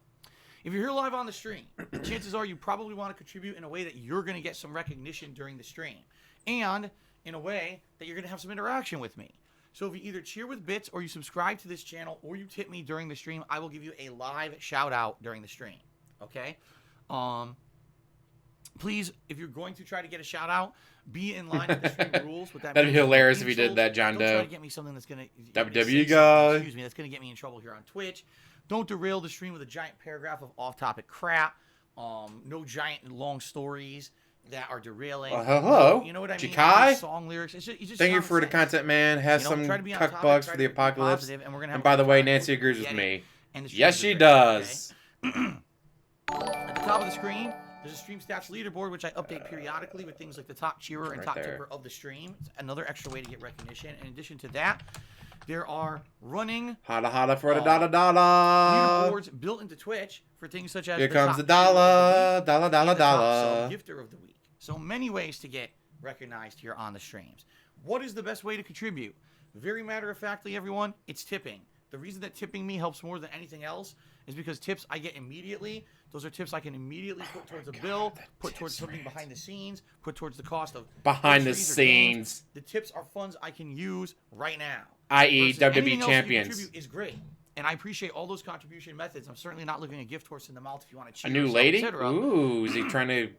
If you're here live on the stream, chances are you probably want to contribute in a way that you're going to get some recognition during the stream, and in a way that you're going to have some interaction with me. So if you either cheer with bits, or you subscribe to this channel, or you tip me during the stream, I will give you a live shout out during the stream. Okay? Please, if you're going to try to get a shout out, be in line with the stream rules. With that, That'd be hilarious if you did that, John Don't try Doe. to get me something that's going to WWE guy. Excuse me, that's going to get me in trouble here on Twitch. Don't derail the stream with a giant paragraph of off-topic crap. No giant long stories that are derailing. Hello. You know what I mean? Chikai? Song lyrics. It's just Thank you for the nonsense. content, man. Has some try to be on cuck topic, bucks try for to the be apocalypse. positive, and we're gonna have And a by the good way, time. Nancy agrees with Yeti, me. and the Yes, streams she are great, does. okay? At the top of the screen, there's a stream stats leaderboard, which I update periodically with things like the top cheerer and Right top there. tipper of the stream. It's another extra way to get recognition. In addition to that, there are running Holla holla for the dollar dollar. leaderboards built into Twitch for things such as Here comes the top cheerer of dollar, the week dollar, and dollar, the top dollar. sub gifter of the week. So many ways to get recognized here on the streams. What is the best way to contribute? Very matter-of-factly, everyone, it's tipping. The reason that tipping me helps more than anything else is because tips I get immediately. Those are tips I can immediately put towards a bill, put towards something behind the scenes, put towards the cost of Behind the groceries or games. scenes. The tips are funds I can use right now. I.e. Versus WWE anything else you champions. contribute is great. And I appreciate all those contribution methods. I'm certainly not looking a gift horse in the mouth if you want to A cheer new yourself, lady? etc. Ooh, is he trying to...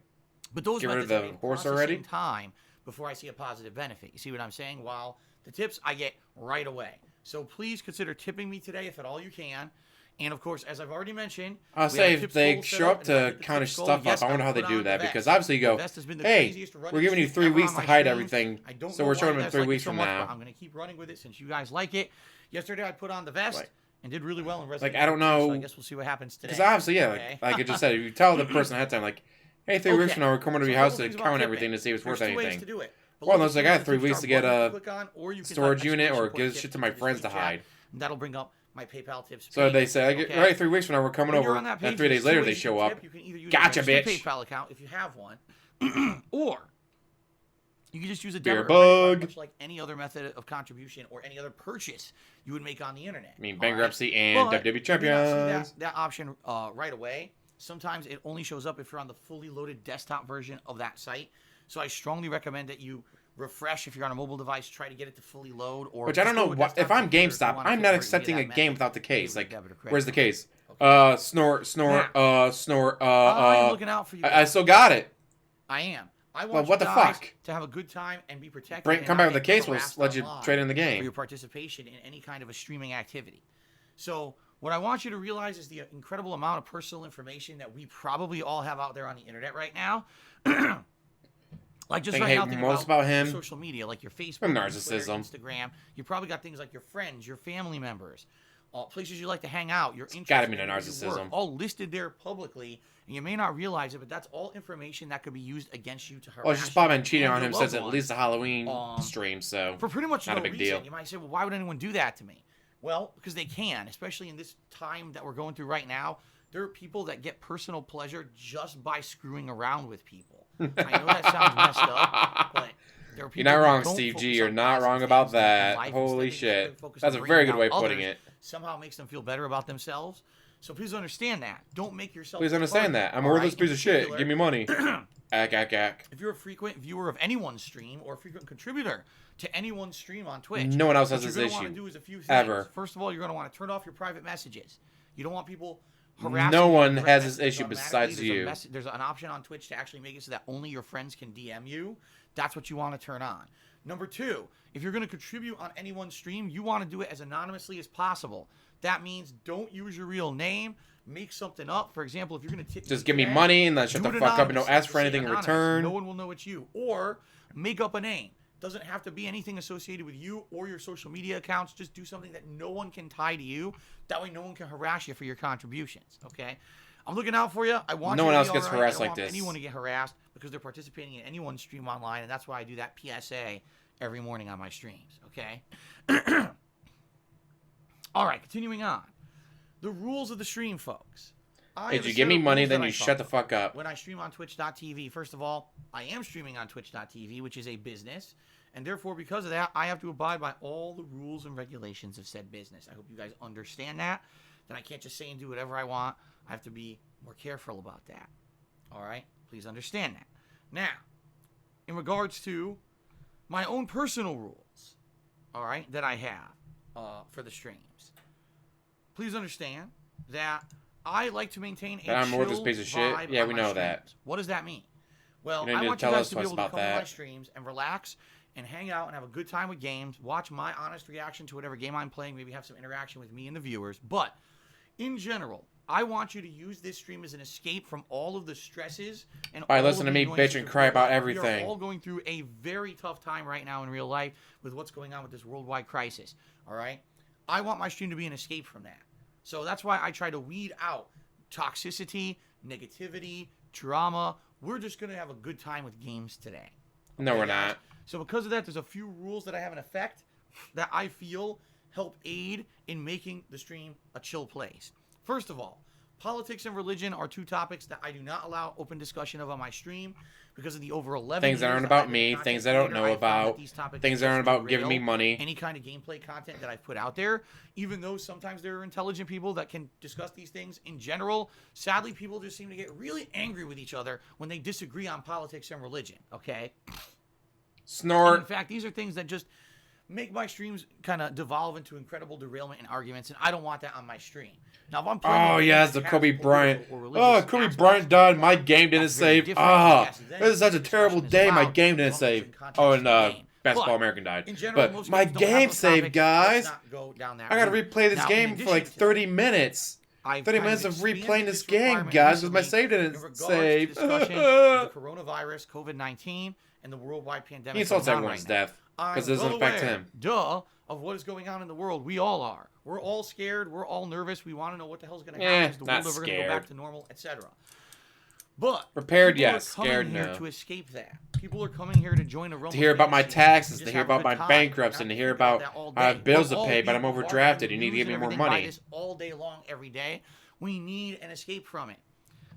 But those Get rid of methods the have a horse processing already? time before I see a positive benefit. You see what I'm saying? While the tips I get right away. So please consider tipping me today if at all you can. And of course, as I've already mentioned, I'll we say have a if tips they goal set show up and to if I hit the counter tips goal, stuff yes, up, I wonder I'll how they put do on that. the Because vest. obviously you The go, vest has been the hey, craziest running we're giving you streak 3 ever weeks on to my hide streams. everything. I don't So know we're why showing you them guys 3 like it weeks so from much, now. but I'm going to keep running with it since you guys like it. Yesterday I put on the vest Like- and did really well in Resident I don't Evil 2, know- So I guess we'll see what happens today. Because obviously, yeah, Okay. like I just said, if you tell the person ahead of time, like, hey, 3 weeks Okay. from now, we're coming to So your a house couple to things about count tipping. everything to see if it's worth There's two ways anything. to do it. But Well, look unless at I got the 3 weeks Tip to Jar get button a you click on, or you can storage type unit or exclamation give point shit tip to my into the friends to stream chat, hide. and that'll bring up my PayPal tips. So they say, like, okay? right, 3 weeks from now, we're coming When you're over, on that page, and 3 days there's later, two they ways you show can up. tip. You can either use Gotcha, a registered bitch. PayPal account if you have one, or you can just use a Beer debit or credit card, bug. much like any other method of contribution or any other purchase you would make on the internet. I mean, all right? bankruptcy and But WWE you may not see champions. that option right away. sometimes it only shows up if you're on the fully loaded desktop version of that site. So I strongly recommend that you refresh if you're on a mobile device, try to get it to fully load. Or Which I don't know what. If I'm GameStop, I'm not accepting a game without the case. Like, where's the case? Snort. I'm looking out for you. I still got it. I am. I Well, want what you the guys fuck? to have a good time and be protected. Come back with the case. We'll let you trade in the for game. your participation in any kind of a streaming activity. So what I want you to realize is the incredible amount of personal information that we probably all have out there on the internet right now. Like just right now, think about him. Social media, like your Facebook, narcissism, Twitter, Instagram. You probably got things like your friends, your family members, places you like to hang out. Your interests, gotta be the narcissism, all listed there publicly, and you may not realize it, but that's all information that could be used against you to harass. Well, just Bob and cheating and on your him loved since at ones, least the Halloween stream, so for pretty much not no a big reason. deal. You might say, well, why would anyone do that to me? Well, because they can, especially in this time that we're going through right now. There are people that get personal pleasure just by screwing around with people. I know that sounds messed up, but there are people. You're not wrong, don't Steve focus G. You're on not positive wrong about things in that. life. Holy Instead, they shit. focus That's on a very bringing good way of down putting others. it. Somehow makes them feel better about themselves. So please understand that. Don't make yourself. Please understand that. I'm a worthless piece of shit. Give me money. Ack. If you're a frequent viewer of anyone's stream or a frequent contributor to anyone's stream on Twitch, no one else has what this you're going to issue. want to do is a few things. Ever. First of all, you're going to want to turn off your private messages. You don't want people harassing No you one with has direct this issue messages besides automatically. you. There's an option on Twitch to actually make it so that only your friends can DM you. That's what you want to turn on. Number two, if you're going to contribute on anyone's stream, you want to do it as anonymously as possible. That means don't use your real name. Make something up. For example, if you're going to tip Just give me money and then shut the fuck up and don't ask for anything in anonymous. return. No one will know it's you. Or make up a name. Doesn't have to be anything associated with you or your social media accounts. Just do something that no one can tie to you. That way no one can harass you for your contributions. Okay? I'm looking out for you. I want No you one to else be gets all right. harassed I don't like want this. anyone to get harassed because they're participating in anyone's stream online, and that's why I do that PSA every morning on my streams. Okay? All right, continuing on. The rules of the stream, folks. If you give me money, then you shut the fuck up. When I stream on Twitch.tv, first of all, I am streaming on Twitch.tv, which is a business. And therefore, because of that, I have to abide by all the rules and regulations of said business. I hope you guys understand that. Then I can't just say and do whatever I want. I have to be more careful about that. All right? Please understand that. Now, in regards to my own personal rules, all right, that I have for the streams, please understand that I like to maintain a I'm chill worth this piece of shit. vibe Yeah, on we my know streams. that. What does that mean? Well, You don't I need want to you tell guys us to be able to about come to my that. streams and relax and hang out and have a good time with games, watch my honest reaction to whatever game I'm playing, maybe have some interaction with me and the viewers. But in general, I want you to use this stream as an escape from all of the stresses and All right, all listen of to the me annoyances bitch and of cry real about life. We everything. are all going through a very tough time right now in real life with what's going on with this worldwide crisis. All right? I want my stream to be an escape from that. So that's why I try to weed out toxicity, negativity, drama. We're just going to have a good time with games today. No, we're guys? not. So because of that, there's a few rules that I have in effect that I feel help aid in making the stream a chill place. First of all, politics and religion are two topics that I do not allow open discussion of on my stream because of the over 11 Things that years aren't I've about been a me, content things I don't creator, know I found that about, these topics things that just aren't about giving me derail money. any kind of gameplay content that I've put out there, even though sometimes there are intelligent people that can discuss these things in general. Sadly, people just seem to get really angry with each other when they disagree on politics and religion, okay? Snort. And in fact, these are things that just make my streams kind of devolve into incredible derailment and arguments, and I don't want that on my stream. Now, if I'm playing Oh, a game yes, that the has Kobe political Bryant. or Oh, religious Kobe aspects, Bryant died. My game didn't that's very save. different. Ah, Yes, then this is such a the terrible discussion day. is My allowed game didn't as long as save. it's in context Oh, of and the game. Basketball But American died. in general, But most my games don't have game those saved, topics. guys. Let's not go down that I gotta route. replay this Now, in game for like addition to 30 minutes. I've 30 kind minutes of of replaying expanded this this game, requirement guys, because my recently save didn't in regards save. to discussion of the coronavirus, COVID-19, and the worldwide pandemic. He insults going on everyone's right now. death I'm because it doesn't well affect aware, him. Duh, of what is going on in the world. We all are. We're all scared. We're all nervous. We want to know what the hell's going to happen. Is the not world ever going to go scared. back to normal, etc. But Prepared, people yes. are coming Scared, here no. to escape that. People are coming here to join a realm To of hear about my fantasy taxes, and to just hear have a about my good time, bankruptcy, not and to to hear think about about that all I have day. bills to We're pay, all but I'm being overdrafted. bombarded You with need to news give me and more everything by money. this all day long, every day. We need an escape from it.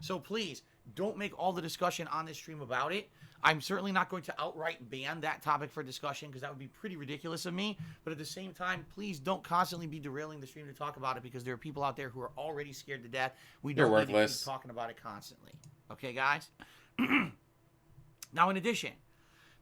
So please, don't make all the discussion on this stream about it. I'm certainly not going to outright ban that topic for discussion because that would be pretty ridiculous of me. But at the same time, please don't constantly be derailing the stream to talk about it because there are people out there who are already scared to death. We don't need to keep talking about it constantly. Okay, guys? Now, in addition,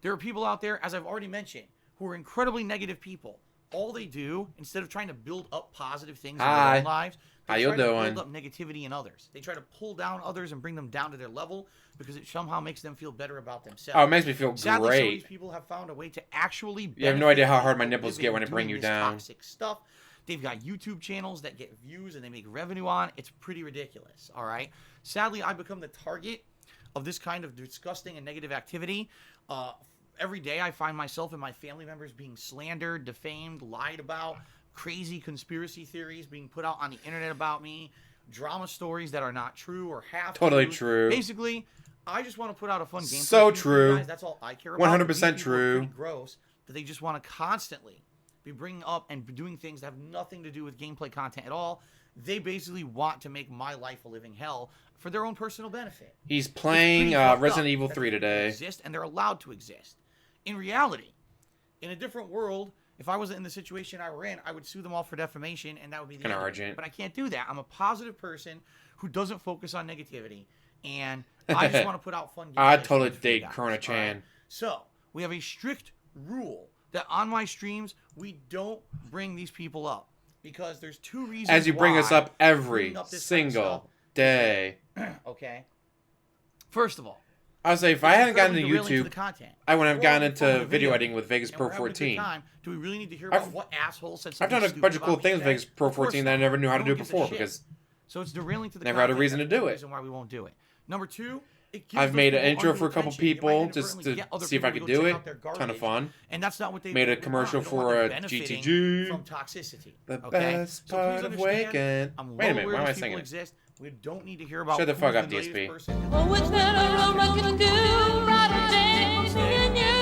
there are people out there, as I've already mentioned, who are incredibly negative people. All they do, instead of trying to build up positive things in their own lives, they try to build up negativity in others. They try to pull down others and bring them down to their level because it somehow makes them feel better about themselves. Oh, it makes me feel Sadly, great. Some of these people have found a way to actually You have no idea how hard my nipples get when I bring you down. Toxic stuff. They've got YouTube channels that get views and they make revenue on. It's pretty ridiculous, all right? Sadly, I've become the target of this kind of disgusting and negative activity. Every day I find myself and my family members being slandered, defamed, lied about, crazy conspiracy theories being put out on the internet about me, drama stories that are not true or half totally true. Basically, I just want to put out a fun game. So true. Guys. That's all I care about. 100% true. Pretty gross that they just want to constantly be bringing up and doing things that have nothing to do with gameplay content at all. They basically want to make my life a living hell for their own personal benefit. He's playing Resident Evil 3 today. Exist and they're allowed to exist. In reality, in a different world, if I wasn't in the situation I were in, I would sue them all for defamation, and that would be the end of it. But I can't do that. I'm a positive person who doesn't focus on negativity, and I just want to put out fun games. I totally dig Corona Chan. Right? So, we have a strict rule that on my streams, we don't bring these people up. Because there's two reasons as you bring us up every single day. Okay. First of all, I would say if I hadn't gotten into YouTube, I wouldn't have gotten into video editing with Vegas Pro 14. Do we really need to hear about what asshole said something? I've done a bunch of cool things with Vegas Pro 14 that I never knew how to do before because so it's derailing to the never had a reason to do it. Reason why we won't do it. Number two, I've made an intro for a couple people just to see if I could do it. Ton of fun. And that's not what they made a commercial for a GTG. From toxicity. The best part of Waken. Wait a minute, why am I singing it? We don't need to hear about. Shut the fuck up, DSP. Oh, it's not a room I can do right dancing in you.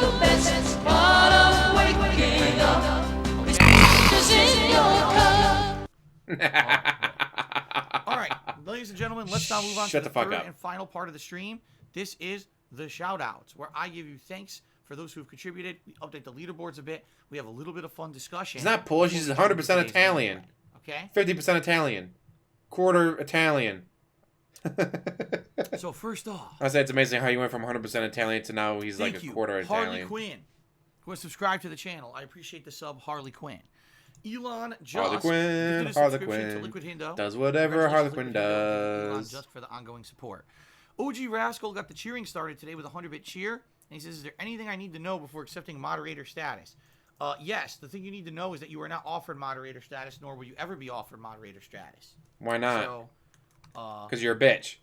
The best part of waking up is in your cup. All right, ladies and gentlemen, let's now move on to the third and final part of the stream. This is the shout-outs, where I give you thanks for those who have contributed. We update the leaderboards a bit. We have a little bit of fun discussion. It's not Polish. He's 100% Italian. Okay. 50% Italian. Quarter Italian. So first off, I say it's amazing how you went from 100% Italian to now he's like a quarter Italian. Harley Quinn, who has subscribed to the channel. I appreciate the sub, Harley Quinn. Elon Just Harley Quinn to Liquid Hindo. Does whatever Harley Quinn does. Elon Just for the ongoing support. OG Rascal got the cheering started today with a 100-bit cheer, and he says, "Is there anything I need to know before accepting moderator status?" Yes, the thing you need to know is that you are not offered moderator status, nor will you ever be offered moderator status. Why not? So, because you're a bitch.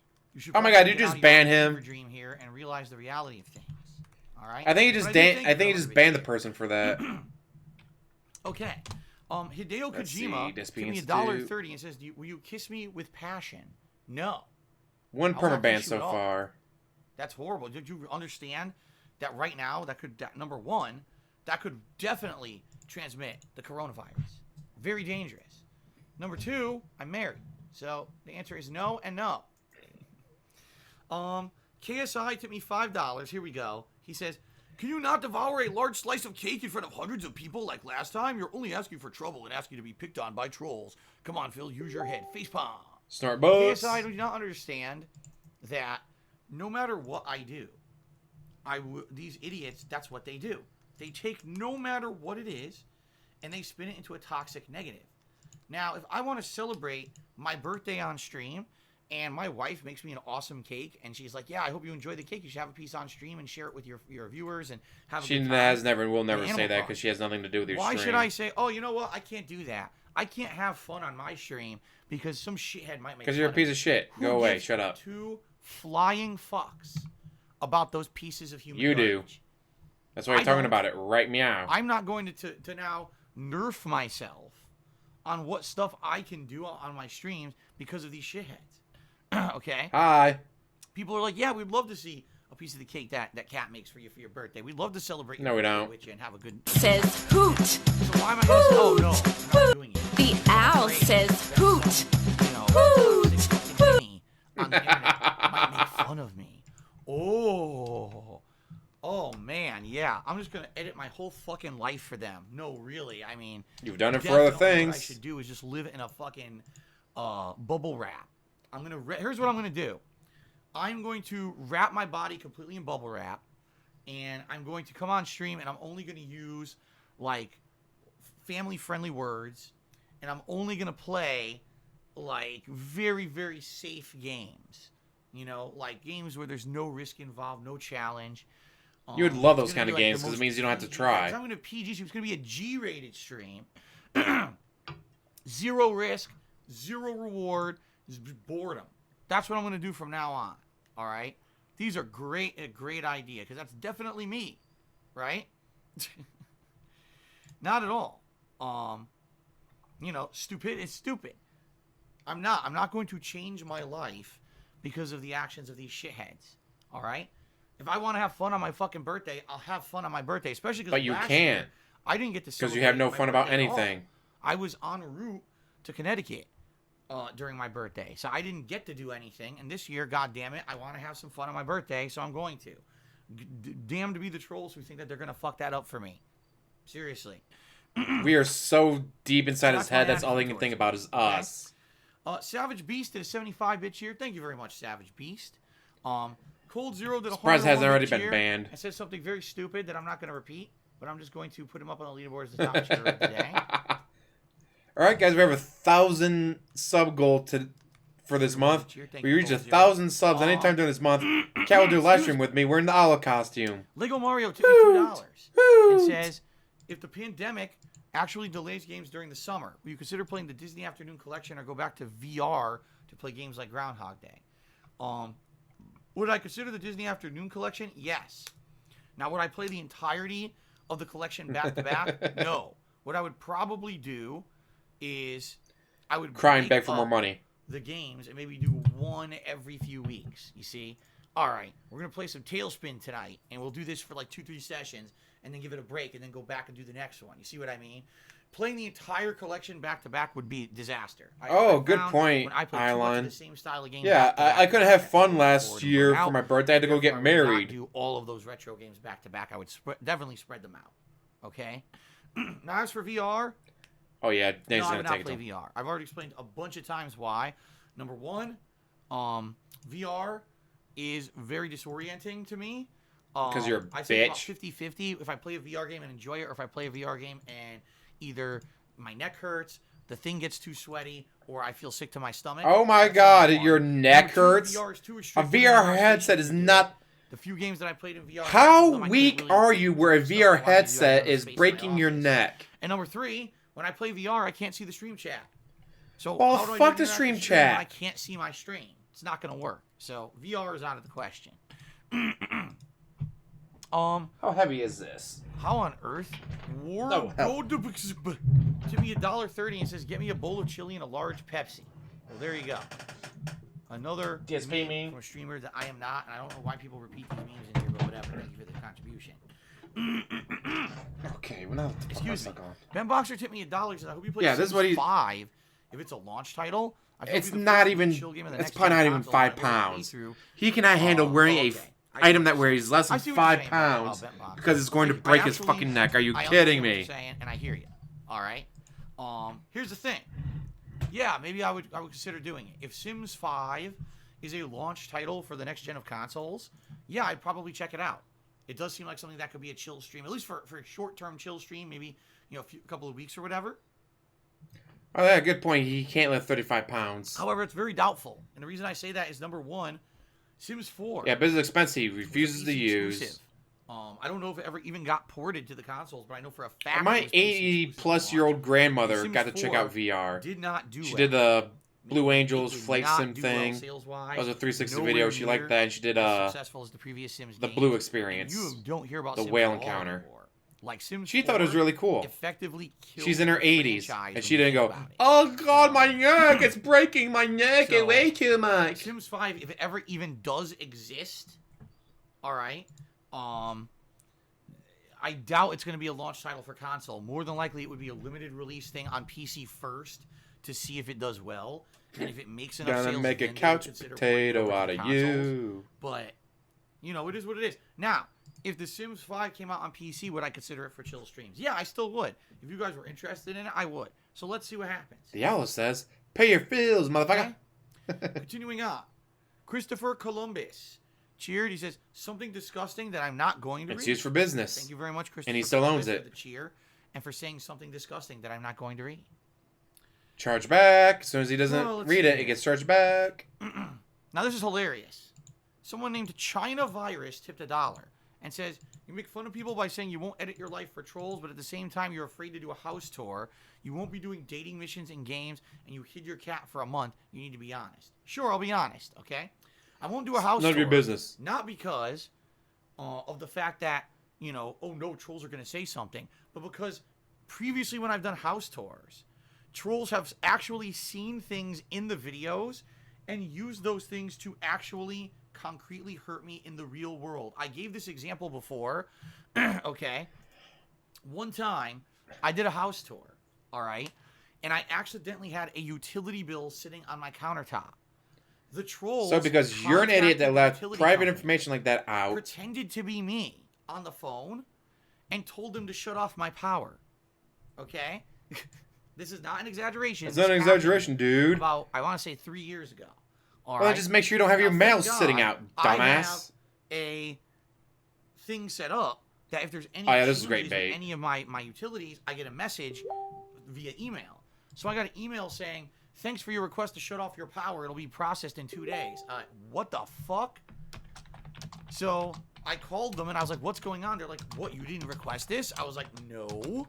Oh my god, you just ban him. Dream here and realize the reality of things. All right. I think you just banned the person for that. Okay. Hideo Kojima gave me $1.30 and says, "Will you kiss me with passion?" No. One permaban so far. That's horrible. Did you understand that right now number one, that could definitely transmit the coronavirus. Very dangerous. Number two, I'm married. So the answer is no and no. KSI took me $5. Here we go. He says, "Can you not devour a large slice of cake in front of hundreds of people like last time? You're only asking for trouble and asking to be picked on by trolls. Come on, Phil, use your head. Facepalm." Snort boats. KSI, do you not understand that no matter what I do, these idiots, that's what they do. They take no matter what it is, and they spin it into a toxic negative. Now, if I want to celebrate my birthday on stream, and my wife makes me an awesome cake, and she's like, "Yeah, I hope you enjoy the cake. You should have a piece on stream and share it with your viewers and have a good time." She will never say that because she has nothing to do with your stream. Why should I say, "Oh, you know what? I can't do that. I can't have fun on my stream because some shithead might make." Because you're a piece of shit. Go away. Shut up. Two flying fucks about those pieces of human You garbage. do. That's why you're talking about it. Right meow. I'm not going to now nerf myself on what stuff I can do on my streams because of these shitheads. Okay? Hi. People are like, "Yeah, we'd love to see a piece of the cake that Cat makes for you for your birthday. We'd love to celebrate your birthday with you and have a good..." Says hoot. So why am I going to say, "Oh, no, I'm not doing it"? The owl says hoot. You know, hoot. On the internet. fun of me. Oh, man, yeah. I'm just gonna edit my whole fucking life for them. No, really. I mean, You've done it for other definitely what I things. should do is just live in a fucking bubble wrap. Here's what I'm gonna do. I'm going to wrap my body completely in bubble wrap, and I'm going to come on stream, and I'm only gonna use like family-friendly words, and I'm only gonna play like very, very safe games. You know, like games where there's no risk involved, no challenge. You would love It's those gonna kind of be, like, games the because it most means you don't have to PG try. I'm going to PG stream. It's going to be a G-rated stream. Zero risk, zero reward, boredom. That's what I'm going to do from now on. All right? These are a great idea because that's definitely me, right? Not at all. You know, stupid is stupid. I'm not going to change my life because of the actions of these shitheads. All right? If I want to have fun on my fucking birthday, I'll have fun on my birthday, especially because But you can't. I didn't get to Because you have no celebrate my fun about birthday at all. anything. I was en route to Connecticut during my birthday, so I didn't get to do anything. And this year, God damn it, I want to have some fun on my birthday, so I'm going to. Damn to be the trolls who think that they're gonna fuck that up for me. Seriously. We are so deep inside So his that's my head, that's all he attitude can think towards about is us. Savage Beast did a 75-bit cheer. Thank you very much, Savage Beast. Cold Zero did a Surprised it hasn't 101 already bit been cheer banned. and said something very stupid that I'm not going to repeat, but I'm just going to put him up on the leaderboard as the top cheer of the day. Alright, guys, we have 1,000 sub goal for this month. We reached 1,000 subs anytime during this month. Cat will do a live stream with me. We're in the owl costume. Lego Mario took me $2 and says, if the pandemic actually delays games during the summer, will you consider playing the Disney Afternoon Collection or go back to VR to play games like Groundhog Day? Would I consider the Disney Afternoon Collection? Yes. Now, would I play the entirety of the collection back to back? No. What I would probably do is I would Cry and break beg for more up money. the games and maybe do one every few weeks. You see? All right, we're going to play some Tailspin tonight, and we'll do this for like 2-3 sessions, and then give it a break, and then go back and do the next one. You see what I mean? Playing the entire collection back-to-back would be disaster. Oh, good found point, when I play too much of Island. the same style of game Yeah, back-to-back, I couldn't have can't fun move last forward year and for out. my birthday. I had to go get Therefore, I would not married. do all of those retro games back-to-back. I would definitely spread them out. Okay? Now, as for VR, Oh, yeah, no, Dave's I going would to not take play it. VR. I've already explained a bunch of times why. Number one, VR is very disorienting to me. 'Cause you're a I say about bitch. 50-50 if I play a VR game and enjoy it, or if I play a VR game and either my neck hurts, the thing gets too sweaty, or I feel sick to my stomach. Oh my That's god, number your one. neck Number two, hurts? VR is too A restrictive in VR the headset is station you not... The few games that I played in VR. How some I couldn't weak really are do you where a stuff I VR wanted to do. I had headset no is space in my breaking your office. neck? And number three, when I play VR, I can't see the stream chat. So Well, how do I fuck do the that stream when chat. I can't see my stream. It's not going to work. So VR is out of the question. How heavy is this? How on earth? War No, hell. to me $1.30 and says, get me a bowl of chili and a large Pepsi. Well, there you go. Another DSP meme. from a streamer that I am not, and I don't know why people repeat these memes in here, but whatever. Thank you for the contribution. Okay, well now the Excuse me. fuck on. Ben Boxer tipped me $1 and said, I hope you play Yeah, this is what Sims he- 5 if it's a launch title. I hope It's it'll be the not first even... chill game of the It's next probably not gen even console 5 that I will play pounds. through. He cannot handle wearing okay. a I item see that what you're weighs less I than see what you're 5 saying, pounds Ben Boxer. because it's going to I break his actually- fucking neck. Are you I kidding understand what me? you're saying, and I hear you. All right. Here's the thing. Yeah, maybe I would consider doing it. If Sims 5 is a launch title for the next gen of consoles, yeah, I'd probably check it out. It does seem like something that could be a chill stream, at least for a short-term chill stream, maybe a couple of weeks or whatever. Oh, yeah, good point. He can't lift 35 pounds. However, it's very doubtful, and the reason I say that is number one, Sims 4. Yeah, but it's expensive. He was a refuses to PC use. exclusive. I don't know if it ever even got ported to the consoles, but I know for a fact My it was PC exclusive 80-plus-year-old grandmother Sims got to check 4 out VR. did not do She well. did the Blue It Angels did Flight not Sim do well thing. sales-wise. That was a 360 Nowhere video. She near liked that. And she did as successful as the previous Sims the game. Blue And Experience. you don't hear about The Sims whale at all encounter. anymore. Like Sims She thought it was 4 really cool. effectively killed She's in her the 80s, franchise and when she you didn't think go, about it. "Oh God, my neck! It's breaking my neck! So, way too much." Sims 5, if it ever even does exist, all right, I doubt it's going to be a launch title for console. More than likely, it would be a limited release thing on PC first to see if it does well, And if it makes enough Gonna sales, make a then they couch would consider potato porting out over of to consoles. you. But, you know, it is what it is. Now, if The Sims 5 came out on PC, would I consider it for chill streams? Yeah, I still would. If you guys were interested in it, I would. So let's see what happens. Diablo says, pay your bills, motherfucker. Okay? Continuing on. Christopher Columbus. Cheered. He says, something disgusting that I'm not going to read. It's used for business. Thank you very much, Christopher. And he still owns Columbus, it. for the cheer and for saying something disgusting that I'm not going to read. Charge back. As soon as he doesn't Well, let's read see it, here. it gets charged back. Now, this is hilarious. Someone named China Virus tipped $1 and says, you make fun of people by saying you won't edit your life for trolls, but at the same time, you're afraid to do a house tour. You won't be doing dating missions in games, and you hid your cat for a month. You need to be honest. Sure, I'll be honest, okay? I won't do a house tour. None of your business. Not because of the fact that, you know, oh no, trolls are going to say something, but because previously when I've done house tours, trolls have actually seen things in the videos and used those things to actually concretely hurt me in the real world. I gave this example before, okay? One time, I did a house tour, all right? And I accidentally had a utility bill sitting on my countertop. The trolls... So because you're an idiot that contacted the left utility private company, information like that out. pretended to be me on the phone and told them to shut off my power. Okay? This is not an exaggeration. It's This not an happened exaggeration, dude. About, I want to say 3 years ago. All Well, right? just make sure you don't have your Now, mail thank sitting God, out, I have dumbass. a thing set up that if there's any Oh, yeah, this is great changes in bait. any of my utilities, I get a message via email. So I got an email saying, thanks for your request to shut off your power. It'll be processed in 2 days. What the fuck? So I called them and I was like, what's going on? They're like, what, you didn't request this? I was like, no.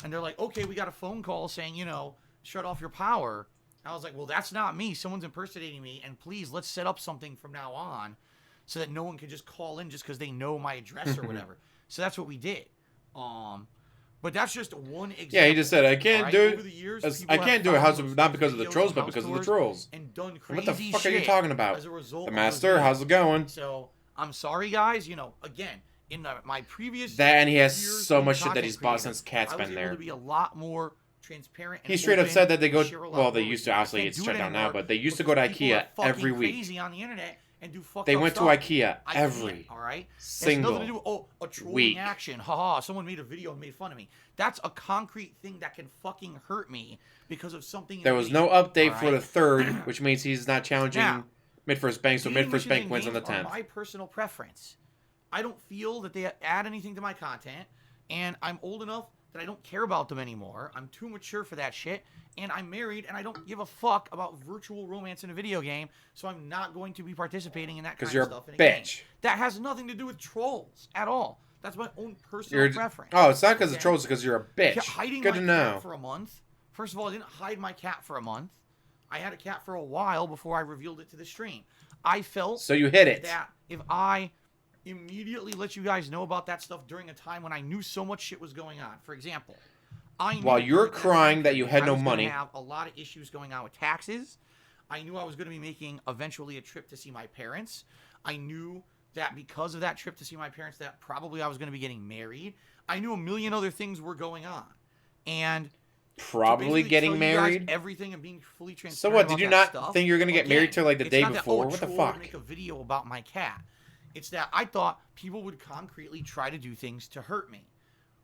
And they're like, okay, we got a phone call saying, you know, shut off your power. I was like, well, that's not me. Someone's impersonating me. And please, let's set up something from now on so that no one can just call in just because they know my address or whatever. So that's what we did. But that's just one example. Yeah, he just said, I can't do Over the years, it. people I have can't do a found house those not because of the videos trolls, of but house because of the tours trolls. and done What crazy the fuck are you shit talking about? as a result The of master, those how's it going? So I'm sorry, guys. You know, again, in my previous That and he has years so being much shit that content he's bought creator, since Cat's I was been able there. to be a lot more transparent. And He straight up open said that they go. and share a lot Well, they more used with to. you. I Obviously, can't it's do shut it down now, anymore but they used to go to because people are IKEA fucking every week. Crazy on the internet and do fucked They up went to stuff. IKEA I every can't, all right? It has single nothing to do with, a trolling week. action. Haha, someone made a video and made fun of me. That's a concrete thing that can fucking hurt me because of something. in There the was video, no update all for the right? third, which means he's not challenging Now, Mid-First Bank, so Dating Mid-First missions Bank and wins on the games are 10th. my personal preference. I don't feel that they add anything to my content, and I'm old enough that I don't care about them anymore. I'm too mature for that shit, and I'm married, and I don't give a fuck about virtual romance in a video game, so I'm not going to be participating in that kind of you're a stuff in a game. bitch. That has nothing to do with trolls at all. That's my own personal preference. Oh, it's not because of okay? trolls, it's because you're a bitch. Hiding Good my to cat know. for a month. First of all, I didn't hide my cat for a month. I had a cat for a while before I revealed it to the stream. I felt So you hit it. that if I immediately let you guys know about that stuff during a time when I knew so much shit was going on. For example, I knew While you're during crying time that you had I no was gonna money. have a lot of issues going on with taxes. I knew I was going to be making eventually a trip to see my parents. I knew that because of that trip to see my parents that probably I was going to be getting married. I knew a million other things were going on. And Probably to basically getting tell you guys married. everything and being fully transparent. So what, about did you that not stuff, think you were gonna get married till, like, the it's day not that, before? a What the troll fuck? would make a video about my cat. It's that I thought people would concretely try to do things to hurt me.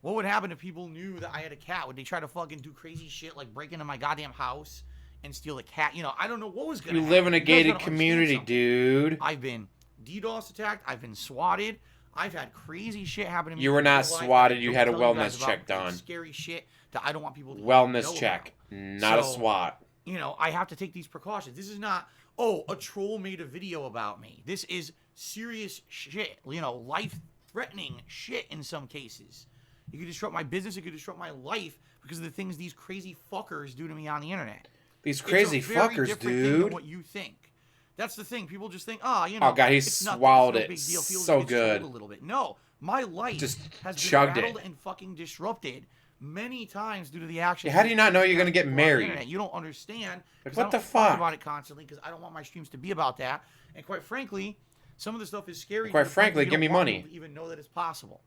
What would happen if people knew that I had a cat? Would they try to fucking do crazy shit like break into my goddamn house and steal the cat? You know, I don't know what was gonna You happen. live in a You guys gated gotta understand community, something. dude. I've been DDoS attacked. I've been swatted. I've had crazy shit happen to me. You were in not real life swatted, that I you don't had a tell you wellness guys about check because it's done. Scary shit that I don't want people to Wellness know check, about. not a So, SWAT. You know, I have to take these precautions. This is not, oh, a troll made a video about me. This is serious shit. You know, life-threatening shit in some cases. It could disrupt my business. It could disrupt my life because of the things these crazy fuckers do to me on the internet. These crazy It's a very fuckers, different thing dude. than what you think. That's the thing. People just think, you know. Oh, God, he it's nothing. swallowed It's it no big deal. Feels so like it's good. a little bit. No, my life Just has been chugged it. rattled and fucking disrupted many times due to the actions. Yeah, how do you not know you're gonna get on the married? internet. You don't understand. Like, 'cause what I the don't talk fuck? about it constantly because I don't want my streams to be about that. And quite frankly, some of the stuff is scary. Quite to the point frankly, where you give me don't want money. people to even know that it's possible.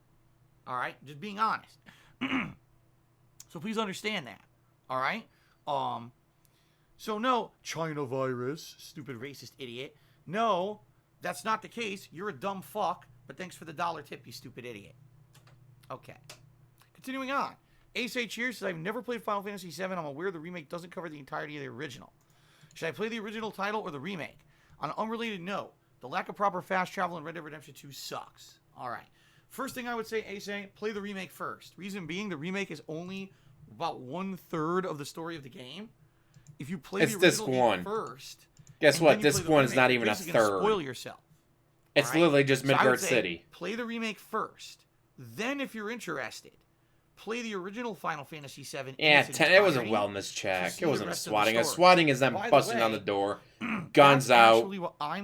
All right, just being honest. So please understand that. All right. So no, China virus, stupid racist idiot. No, that's not the case. You're a dumb fuck, but thanks for the $1 tip, you stupid idiot. Okay. Continuing on. Ace A Cheers says, I've never played Final Fantasy VII. I'm aware the remake doesn't cover the entirety of the original. Should I play the original title or the remake? On an unrelated note, the lack of proper fast travel in Red Dead Redemption 2 sucks. All right. First thing I would say, Ace A, play the remake first. Reason being, the remake is only about 1/3 of the story of the game. If you play the original game first... Guess what? This one is not even a third. Spoil yourself. It's literally just Midgard City. Play the remake first. Then, if you're interested, play the original Final Fantasy VII. Yeah, it was a wellness check. It wasn't a swatting. A swatting is them busting on the door, guns out,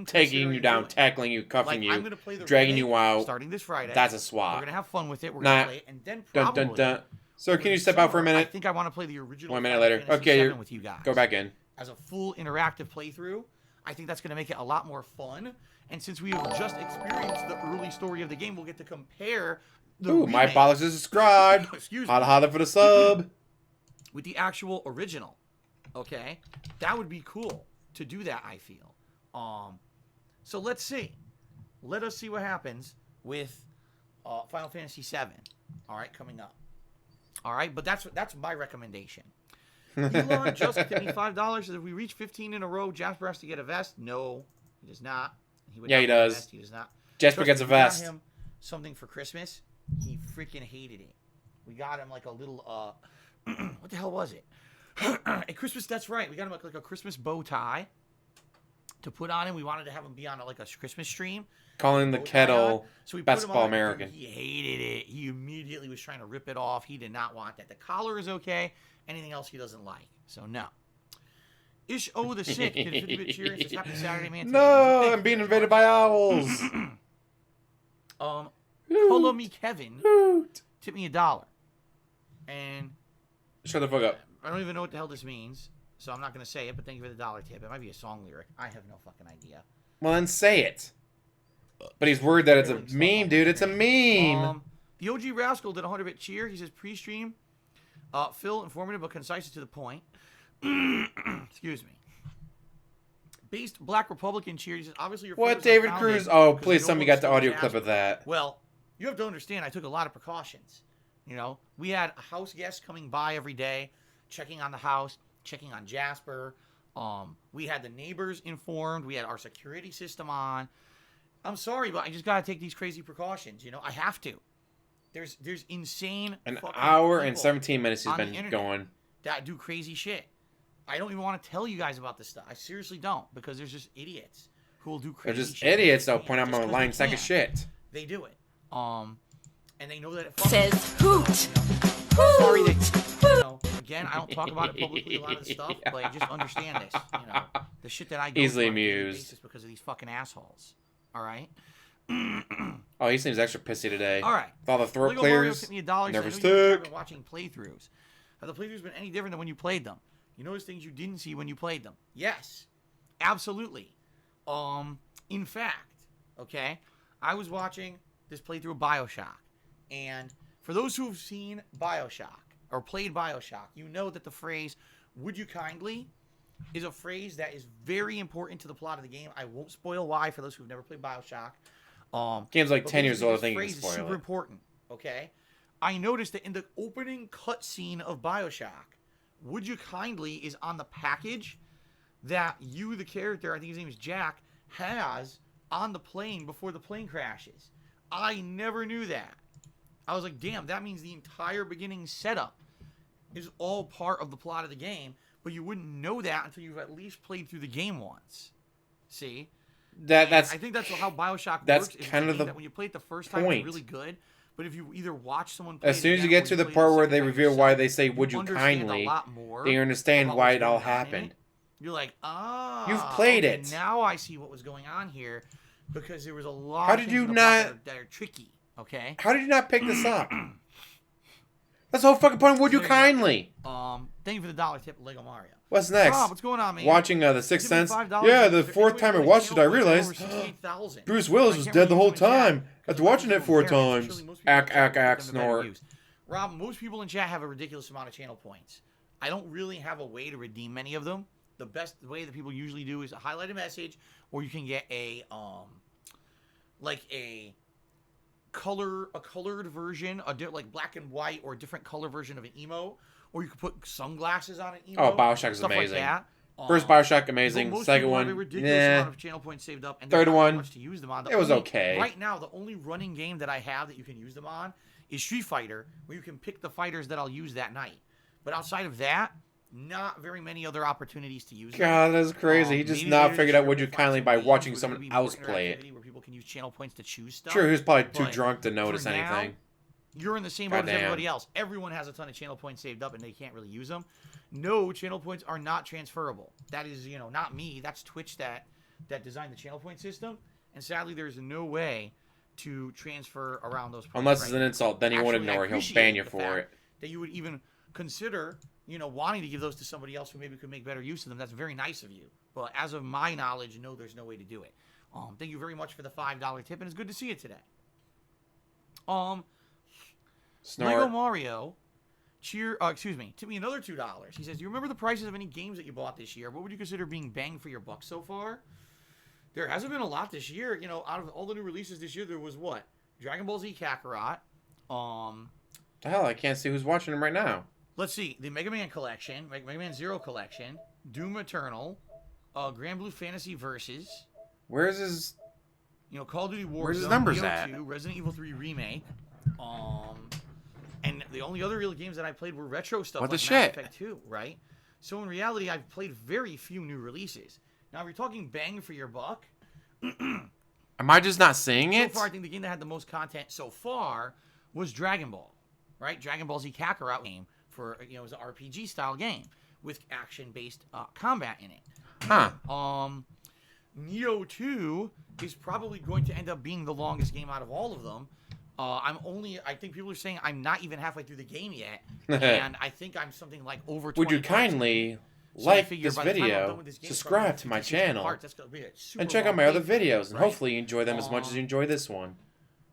taking you down, tackling you, cuffing you, dragging you out. Starting this Friday. That's a swat. We're gonna have fun with it. We're gonna play it, and then probably. Dun, dun, dun. Sir, can you step out for a minute? I think I want to play the original. 1 minute later. Okay, with you guys. Go back in. As a full interactive playthrough, I think that's gonna make it a lot more fun. And since we have just experienced the early story of the game, we'll get to compare. Ooh, my apologies is subscribed. Excuse me. Holla for the sub. With the actual original. Okay? That would be cool to do that, I feel. So let's see. Let us see what happens with Final Fantasy VII. All right, coming up. All right, but that's my recommendation. Elon just gave me $5. Says if we reach 15 in a row, Jasper has to get a vest. No, he does not. He does. He does not. Jasper gets a vest. We got him something for Christmas. He freaking hated it. We got him like a little, what the hell was it? A Christmas, that's right. We got him like a Christmas bow tie to put on him. We wanted to have him be on like a Christmas stream. Calling the kettle so Basketball American. He hated it. He immediately was trying to rip it off. He did not want that. The collar is okay. Anything else he doesn't like. So no. Ish O the Sick did 50-bit cheer and says happy Saturday, man. No, I'm being invaded by owls. Call me Kevin. Tip me $1. And shut the fuck up. I don't even know what the hell this means, so I'm not going to say it, but thank you for the $1 tip. It might be a song lyric. I have no fucking idea. Well, then say it. But he's worried that it's a meme, dude. It's a meme. The OG Rascal did a 100-bit cheer. He says pre-stream. Phil, informative but concise and to the point. Excuse me. Based Black Republican cheer. He says, obviously your what, David Cruz? Oh, please tell me you got the audio clip of that. Well, you have to understand, I took a lot of precautions. You know, we had a house guest coming by every day, checking on the house, checking on Jasper. We had the neighbors informed. We had our security system on. I'm sorry, but I just got to take these crazy precautions. You know, I have to. There's insane. An hour and 17 minutes he's been going. That do crazy shit. I don't even want to tell you guys about this stuff. I seriously don't, because there's just idiots who will do crazy shit. They're just idiots that'll point out my lying sack of shit. They do it. And they know that it Says hoot. Sorry that, you know, again, I don't talk about it publicly a lot of the stuff, but just understand this, you know, the shit that I go easily through on a daily amused basis because of these fucking assholes. All right. Oh, he seems extra pissy today. All right. With all the throat Lego clears. Mario $1. Nervous I know you have tick. been watching playthroughs. Have the playthroughs been any different than when you played them? You notice things you didn't see when you played them. Yes. Absolutely. In fact, okay, I was watching this playthrough of BioShock. And for those who have seen BioShock or played BioShock, you know that the phrase, would you kindly, is a phrase that is very important to the plot of the game. I won't spoil why for those who've never played BioShock. Game's like 10 years old, I think you can spoil it. This phrase is super important, okay? I noticed that in the opening cutscene of BioShock, would you kindly is on the package that you, the character, I think his name is Jack, has on the plane before the plane crashes. I never knew that. I was like, damn, that means the entire beginning setup is all part of the plot of the game, but you wouldn't know that until you've at least played through the game once. See? That's. I think that's how BioShock that's works. kind of the that when you play it the first time, point. It's really good. But if you either watch someone play as soon as you get to the part where they reveal why they say, would you kindly, then you understand why it all happened. You're like, oh. You've played it. Now I see what was going on here because there was a lot How of did things you in the not plot that are tricky. Okay. How did you not pick this up? That's the whole fucking point. Would you kindly? Thank you for the $1 tip, Lego Mario. What's next? Rob, what's going on, man? Watching The Sixth Sense. $5. Yeah, the Is there fourth any time I way to watched it, I over realized 68,000? Bruce Willis I was can't dead the remember whole who's in chat, time. After watching it 4 times. Ack, snort. Rob, most people in chat have a ridiculous amount of channel points. I don't really have a way to redeem many of them. the best way that people usually do is highlight a message, or you can get a like a colored version, like black and white, or a different color version of an emote, or you could put sunglasses on an emote. Oh, Bioshock is stuff amazing. Like that. First Bioshock, amazing. Most Second people have a one, ridiculous amount of channel points saved up, and third there's not one, much to use them on. It was okay. Right now, the only running game that I have that you can use them on is Street Fighter, where you can pick the fighters that I'll use that night. But outside of that, not very many other opportunities to use them. God, that's crazy. He just not figured out Would You Kindly by watching someone else play it. Where people can use channel points to choose stuff. True, he was probably too But drunk to notice for now, anything. You're in the same boat as everybody else. Everyone has a ton of channel points saved up, and they can't really use them. No, channel points are not transferable. That is, not me. That's Twitch that designed the channel point system. And sadly, there's no way to transfer around those points. Unless it's an insult, then he won't ignore it. He'll ban you for it. That you would even consider, wanting to give those to somebody else who maybe could make better use of them. That's very nice of you. But as of my knowledge, no, there's no way to do it. Thank you very much for the $5 tip, and it's good to see you today. Snort. Lego Mario, tip me another $2. He says, do you remember the prices of any games that you bought this year? What would you consider being bang for your buck so far? There hasn't been a lot this year. Out of all the new releases this year, there was what? Dragon Ball Z Kakarot. The hell, I can't see who's watching him right now. Let's see. The Mega Man Collection, Mega Man Zero Collection, Doom Eternal, Grand Blue Fantasy Versus. Where's his... Call of Duty Warzone. Where's his numbers Neo at? 2, Resident Evil 3 Remake. And the only other real games that I played were retro stuff What like the Mass shit? Effect 2, right? So in reality, I've played very few new releases. Now, if you're talking bang for your buck, Am I just not seeing it? so far, I think the game that had the most content so far was Dragon Ball, right? Dragon Ball Z Kakarot game for, it was an RPG style game with action-based combat in it. Huh. Neo 2 is probably going to end up being the longest game out of all of them. I think people are saying I'm not even halfway through the game yet. And I think I'm something like over 20 Would you parts. kindly So I like figure this by the time I'm video, done with this game, subscribe to my 50, 60 channel, parts, that's gonna be a super and check out long my other game, videos, and right? hopefully you enjoy them as much as you enjoy this one.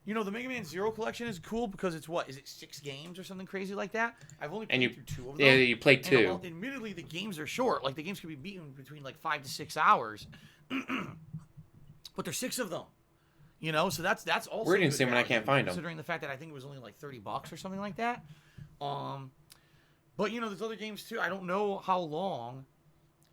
The Mega Man Zero collection is cool because it's what? Is it 6 games or something crazy like that? I've only played through 2 of them. Yeah, you played 2. And, well, admittedly, the games are short. Like, the games can be beaten between, 5 to 6 hours. But there's 6 of them. So that's also We're getting good some when I value, can't find them. considering the fact that I think it was only $30 or something like that. But there's other games too. I don't know how long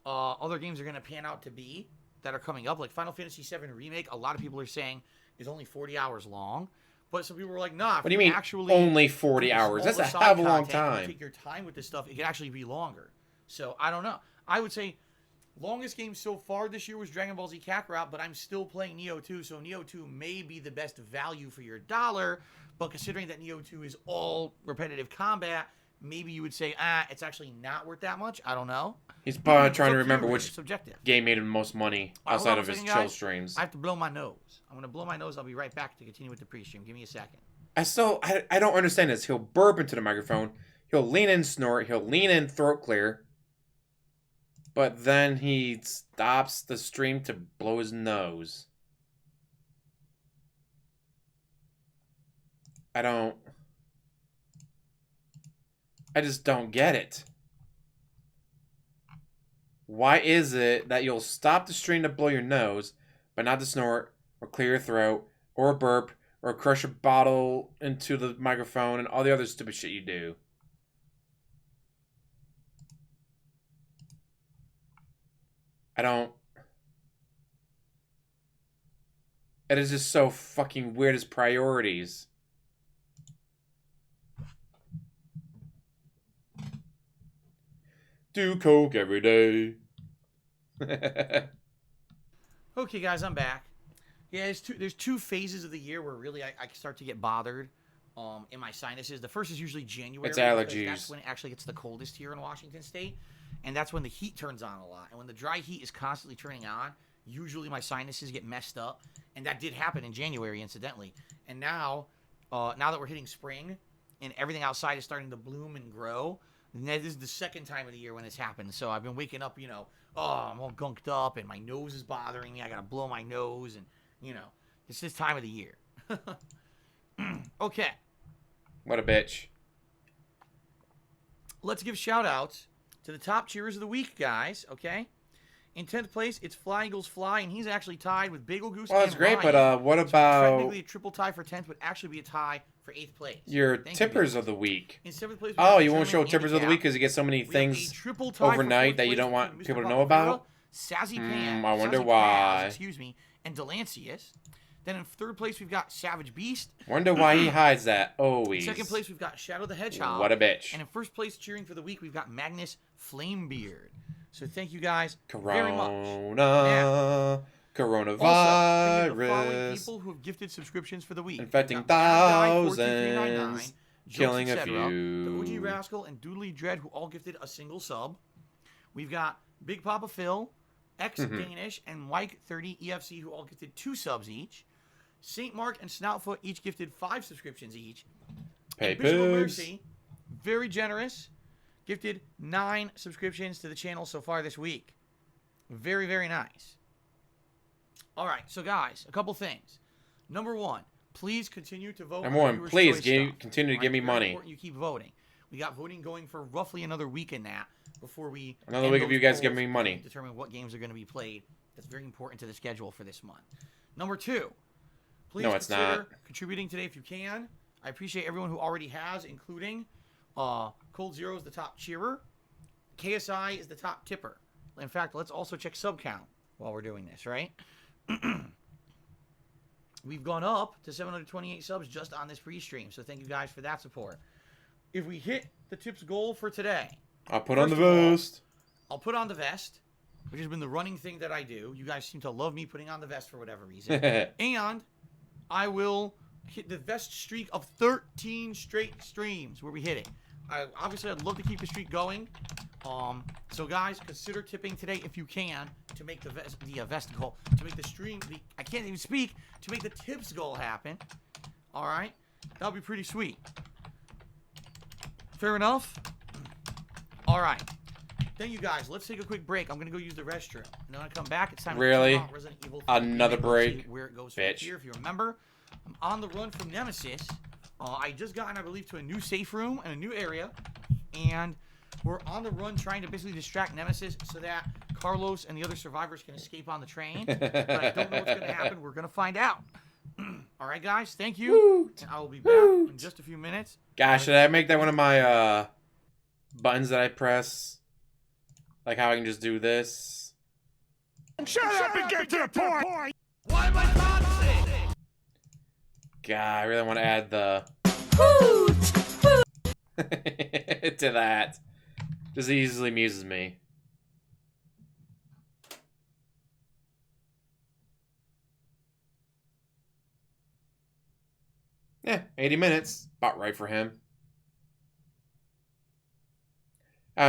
other games are going to pan out to be that are coming up. Like Final Fantasy VII Remake, a lot of people are saying is only 40 hours long. But some people were like, nah. What do you mean actually only 40 hours? That's a hell of a long and time. take your time with this stuff. It could actually be longer. So I don't know. I would say longest game so far this year was Dragon Ball Z Kakarot, but I'm still playing Neo 2, so Neo 2 may be the best value for your dollar, but considering that Neo 2 is all repetitive combat, maybe you would say, it's actually not worth that much. I don't know. He's probably trying to remember It's which subjective. game made him the most money Hold outside on of a his second, chill guys. streams. I have to blow my nose. I'm going to blow my nose. I'll be right back to continue with the pre-stream. Give me a second. I don't understand this. He'll burp into the microphone. He'll lean in, snort. He'll lean in, throat clear. But then he stops the stream to blow his nose. I just don't get it. Why is it that you'll stop the stream to blow your nose, but not to snort, or clear your throat, or burp, or crush a bottle into the microphone, and all the other stupid shit you do? It is just so fucking weird as priorities. Do coke every day. Okay, guys, I'm back. Yeah, there's two phases of the year where really I start to get bothered in my sinuses. The first is usually January. It's allergies. Because that's when it actually gets the coldest here in Washington State. And that's when the heat turns on a lot. And when the dry heat is constantly turning on, usually my sinuses get messed up. And that did happen in January, incidentally. And now that we're hitting spring and everything outside is starting to bloom and grow, and this is the second time of the year when it's happened. So I've been waking up, I'm all gunked up and my nose is bothering me. I got to blow my nose and, it's this time of the year. Okay. What a bitch. Let's give shout outs to the top cheerers of the week, guys, okay? In 10th place, it's Fly Eagles Fly, and he's actually tied with Bagel Goose. Well, that's and great, Ryan. but what So about technically a triple tie for 10th would actually be a tie for 8th place. your Thank you, tippers guys. of the week? In 7th place, we Oh, got you won't show German tippers of the Handicap. week because you get so many We have a things triple tie for overnight 4th that you place don't want between people Mr. to know about? Sassy Pants. I wonder Sassy why. Paz, excuse me, and Delancius. Then in 3rd place, we've got Savage Beast. Wonder why he hides that In always. 2nd place, we've got Shadow the Hedgehog. What a bitch. And in 1st place, cheering for the week, we've got Magnus Flamebeard. So thank you guys very much. Corona. Also, thank you to the following Coronavirus. people who have gifted subscriptions for the week. Infecting We've got Mad Guy 42399, thousands, Jokes, killing a etc., few. The OG Rascal and Doodly Dread, who all gifted a single sub. We've got Big Papa Phil, X Danish, and Mike 30 EFC, who all gifted 2 subs each. St. Mark and Snoutfoot each gifted 5 subscriptions each. And Bishop of Papers. Mercy, very generous, gifted 9 subscriptions to the channel so far this week. Very, very nice. All right, so guys, a couple things. Number 1, please continue to vote. Number on 1, viewers' please choice stuff. continue to All give right, me very money. important you keep voting. We got voting going for roughly another week in that before we Another end week of those you guys polls giving me and money. determine what games are going to be played. That's very important to the schedule for this month. Number 2, please No, it's consider not. contributing today if you can. I appreciate everyone who already has, including Cold Zero is the top cheerer. KSI is the top tipper. In fact, let's also check sub count while we're doing this, right? We've gone up to 728 subs just on this pre-stream, so thank you guys for that support. If we hit the tips goal for today, I'll put on the First of all, vest. I'll put on the vest, which has been the running thing that I do. You guys seem to love me putting on the vest for whatever reason. And I will hit the vest streak of 13 straight streams where we hit it. Obviously, I'd love to keep the streak going. So guys, consider tipping today if you can to make the vest goal, to make the stream. I can't even speak, to make the tips goal happen. All right, that'll be pretty sweet. Fair enough. All right. Thank you guys. Let's take a quick break. I'm gonna go use the restroom, and then when I come back, it's time Really? to talk about Resident Evil 3 Another and break? see where it goes from Bitch. here. If you remember, I'm on the run from Nemesis. I just gotten, I believe, to a new safe room and a new area, and we're on the run trying to basically distract Nemesis so that Carlos and the other survivors can escape on the train. But I don't know what's going to happen. We're going to find out. All right, guys. Thank you. Woot. And I will be back in just a few minutes. Gosh, should I make that one of my buttons that I press? Like how I can just do this? Shut up and get to the point! Why am I dancing? God, I really want to add the to that. Just easily amuses me. Yeah, 80 minutes. About right for him.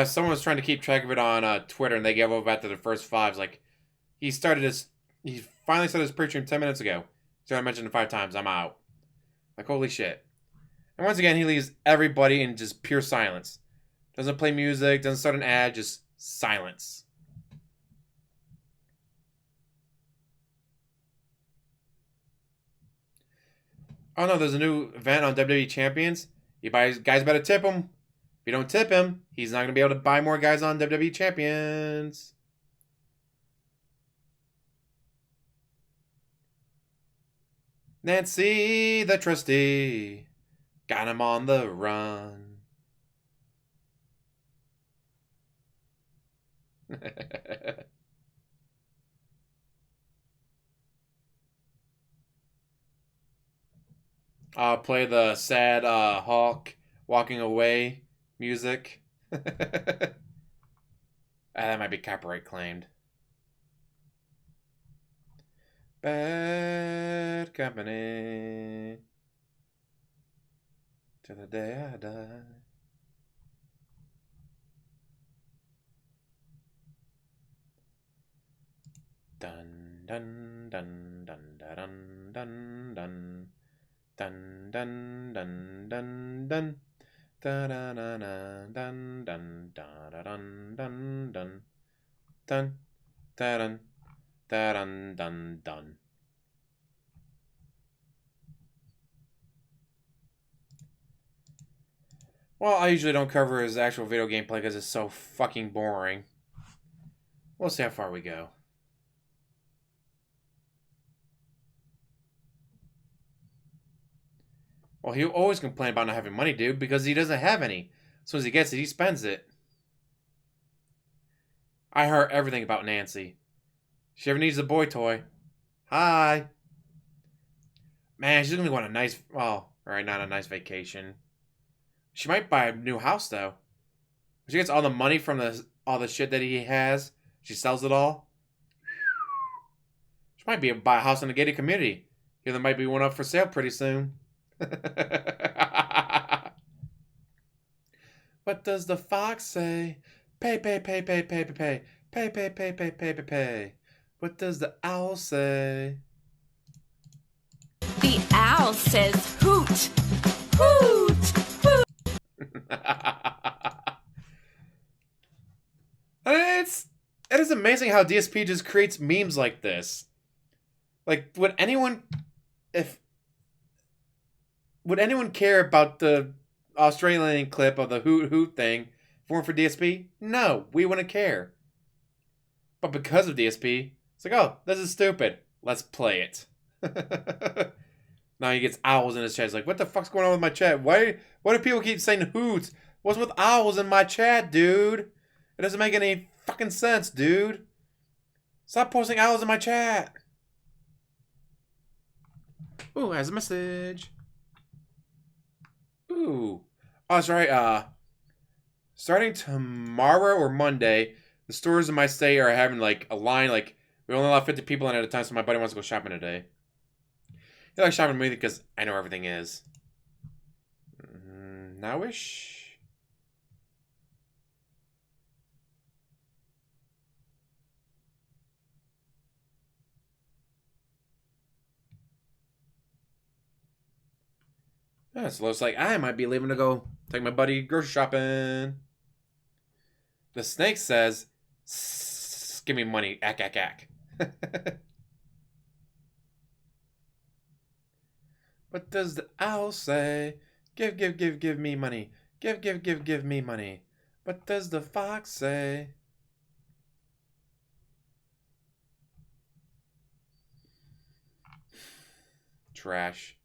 Someone was trying to keep track of it on Twitter, and they gave up after the first 5. Like, he finally started his pre-stream 10 minutes ago. So I mentioned it 5 times. I'm out. Like, holy shit. And once again, he leaves everybody in just pure silence. Doesn't play music, doesn't start an ad, just silence. Oh no, there's a new event on WWE Champions. Guys better tip him. If you don't tip him, he's not going to be able to buy more guys on WWE Champions. Nancy the trustee got him on the run. I'll play the sad Hawk walking away music. That might be copyright claimed. Bad company till the day I die. Dun dun dun dun dun dun dun dun dun dun dun dun da da da da dun dun da da dun dun dun dun da dun da dun dun dun. Well, I usually don't cover his actual video gameplay because it's so fucking boring. We'll see how far we go. Well, he'll always complain about not having money, dude, because he doesn't have any. As soon as he gets it, he spends it. I heard everything about Nancy. She ever needs a boy toy. Hi. Man, she's gonna go on a nice, well, alright, not a nice vacation. She might buy a new house, though. If she gets all the money from all the shit that he has, she sells it all. She might buy a house in a gated community. Here, there might be one up for sale pretty soon. What does the fox say? Pay, pay, pay, pay, pay, pay, pay. Pay, pay, pay, pay, pay, pay, pay. What does the owl say? The owl says hoot, hoot, hoot. It is amazing how DSP just creates memes like this. Like, would anyone care about the Australian clip of the hoot hoot thing if it weren't for DSP? No, we wouldn't care. But because of DSP, it's like, oh, this is stupid. Let's play it. Now he gets owls in his chat. He's like, what the fuck's going on with my chat? Why do people keep saying hoots? What's with owls in my chat, dude? It doesn't make any fucking sense, dude. Stop posting owls in my chat. Ooh, has a message. Ooh. Oh, that's right. Starting tomorrow or Monday, the stores in my state are having, like, a line, like, we only allow 50 people in at a time, so my buddy wants to go shopping today. He likes shopping with me because I know everything is. Nowish? Yeah, so it's like, I might be leaving to go take my buddy grocery shopping. The snake says, give me money, ack, ack, ack. What does the owl say? Give me money. Give me money. What does the fox say? Trash.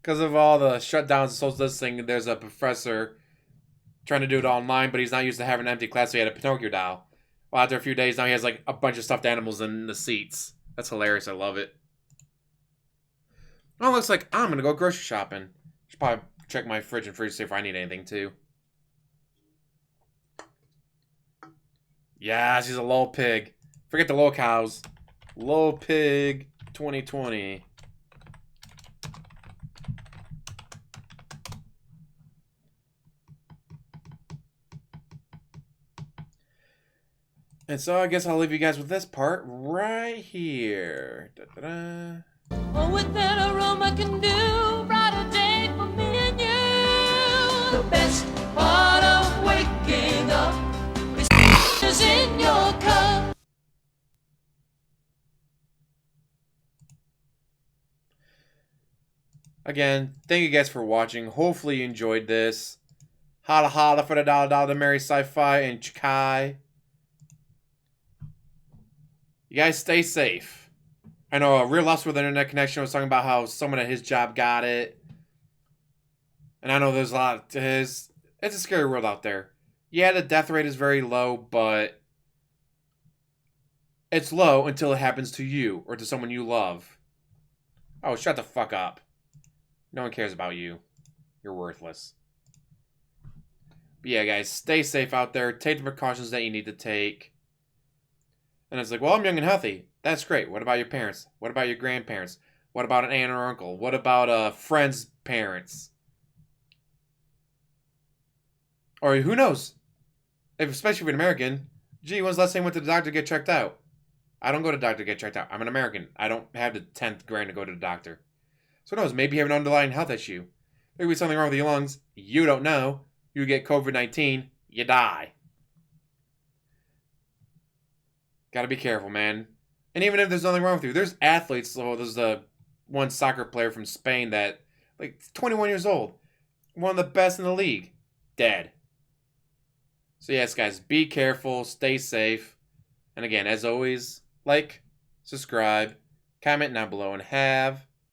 Because of all the shutdowns and social distancing, there's a professor trying to do it online, but he's not used to having an empty class, so he had a Pinocchio doll. Well, after a few days, now he has like a bunch of stuffed animals in the seats. That's hilarious. I love it. Well, it looks like I'm going to go grocery shopping. Should probably check my fridge and freezer to see if I need anything, too. Yeah, she's a lol pig. Forget the lol cows. Lol pig 2020. And so I guess I'll leave you guys with this part right here. Da-da-da. Oh, what that aroma can do, brighter day for me and you. The best part of waking up is in your cup. Again, thank you guys for watching. Hopefully you enjoyed this. Holla holla for the dollar to Mary Sci-Fi and Chikai. You guys stay safe. I know a real lost with internet connection was talking about how someone at his job got it. And I know there's a lot to his. It's a scary world out there. Yeah, the death rate is very low, but it's low until it happens to you or to someone you love. Oh, shut the fuck up. No one cares about you. You're worthless. But yeah, guys, stay safe out there. Take the precautions that you need to take. And it's like, well, I'm young and healthy. That's great. What about your parents? What about your grandparents? What about an aunt or uncle? What about a friend's parents? Or who knows? Especially if you're an American. Gee, when's the last time you went to the doctor to get checked out? I don't go to the doctor to get checked out. I'm an American. I don't have the 10th grand to go to the doctor. So who knows? Maybe you have an underlying health issue. There could be something wrong with your lungs. You don't know. You get COVID-19. You die. Gotta be careful, man. And even if there's nothing wrong with you, there's athletes. So there's the one soccer player from Spain that, like, 21 years old. One of the best in the league. Dead. So yes, guys, be careful. Stay safe. And again, as always, like, subscribe, comment down below, and have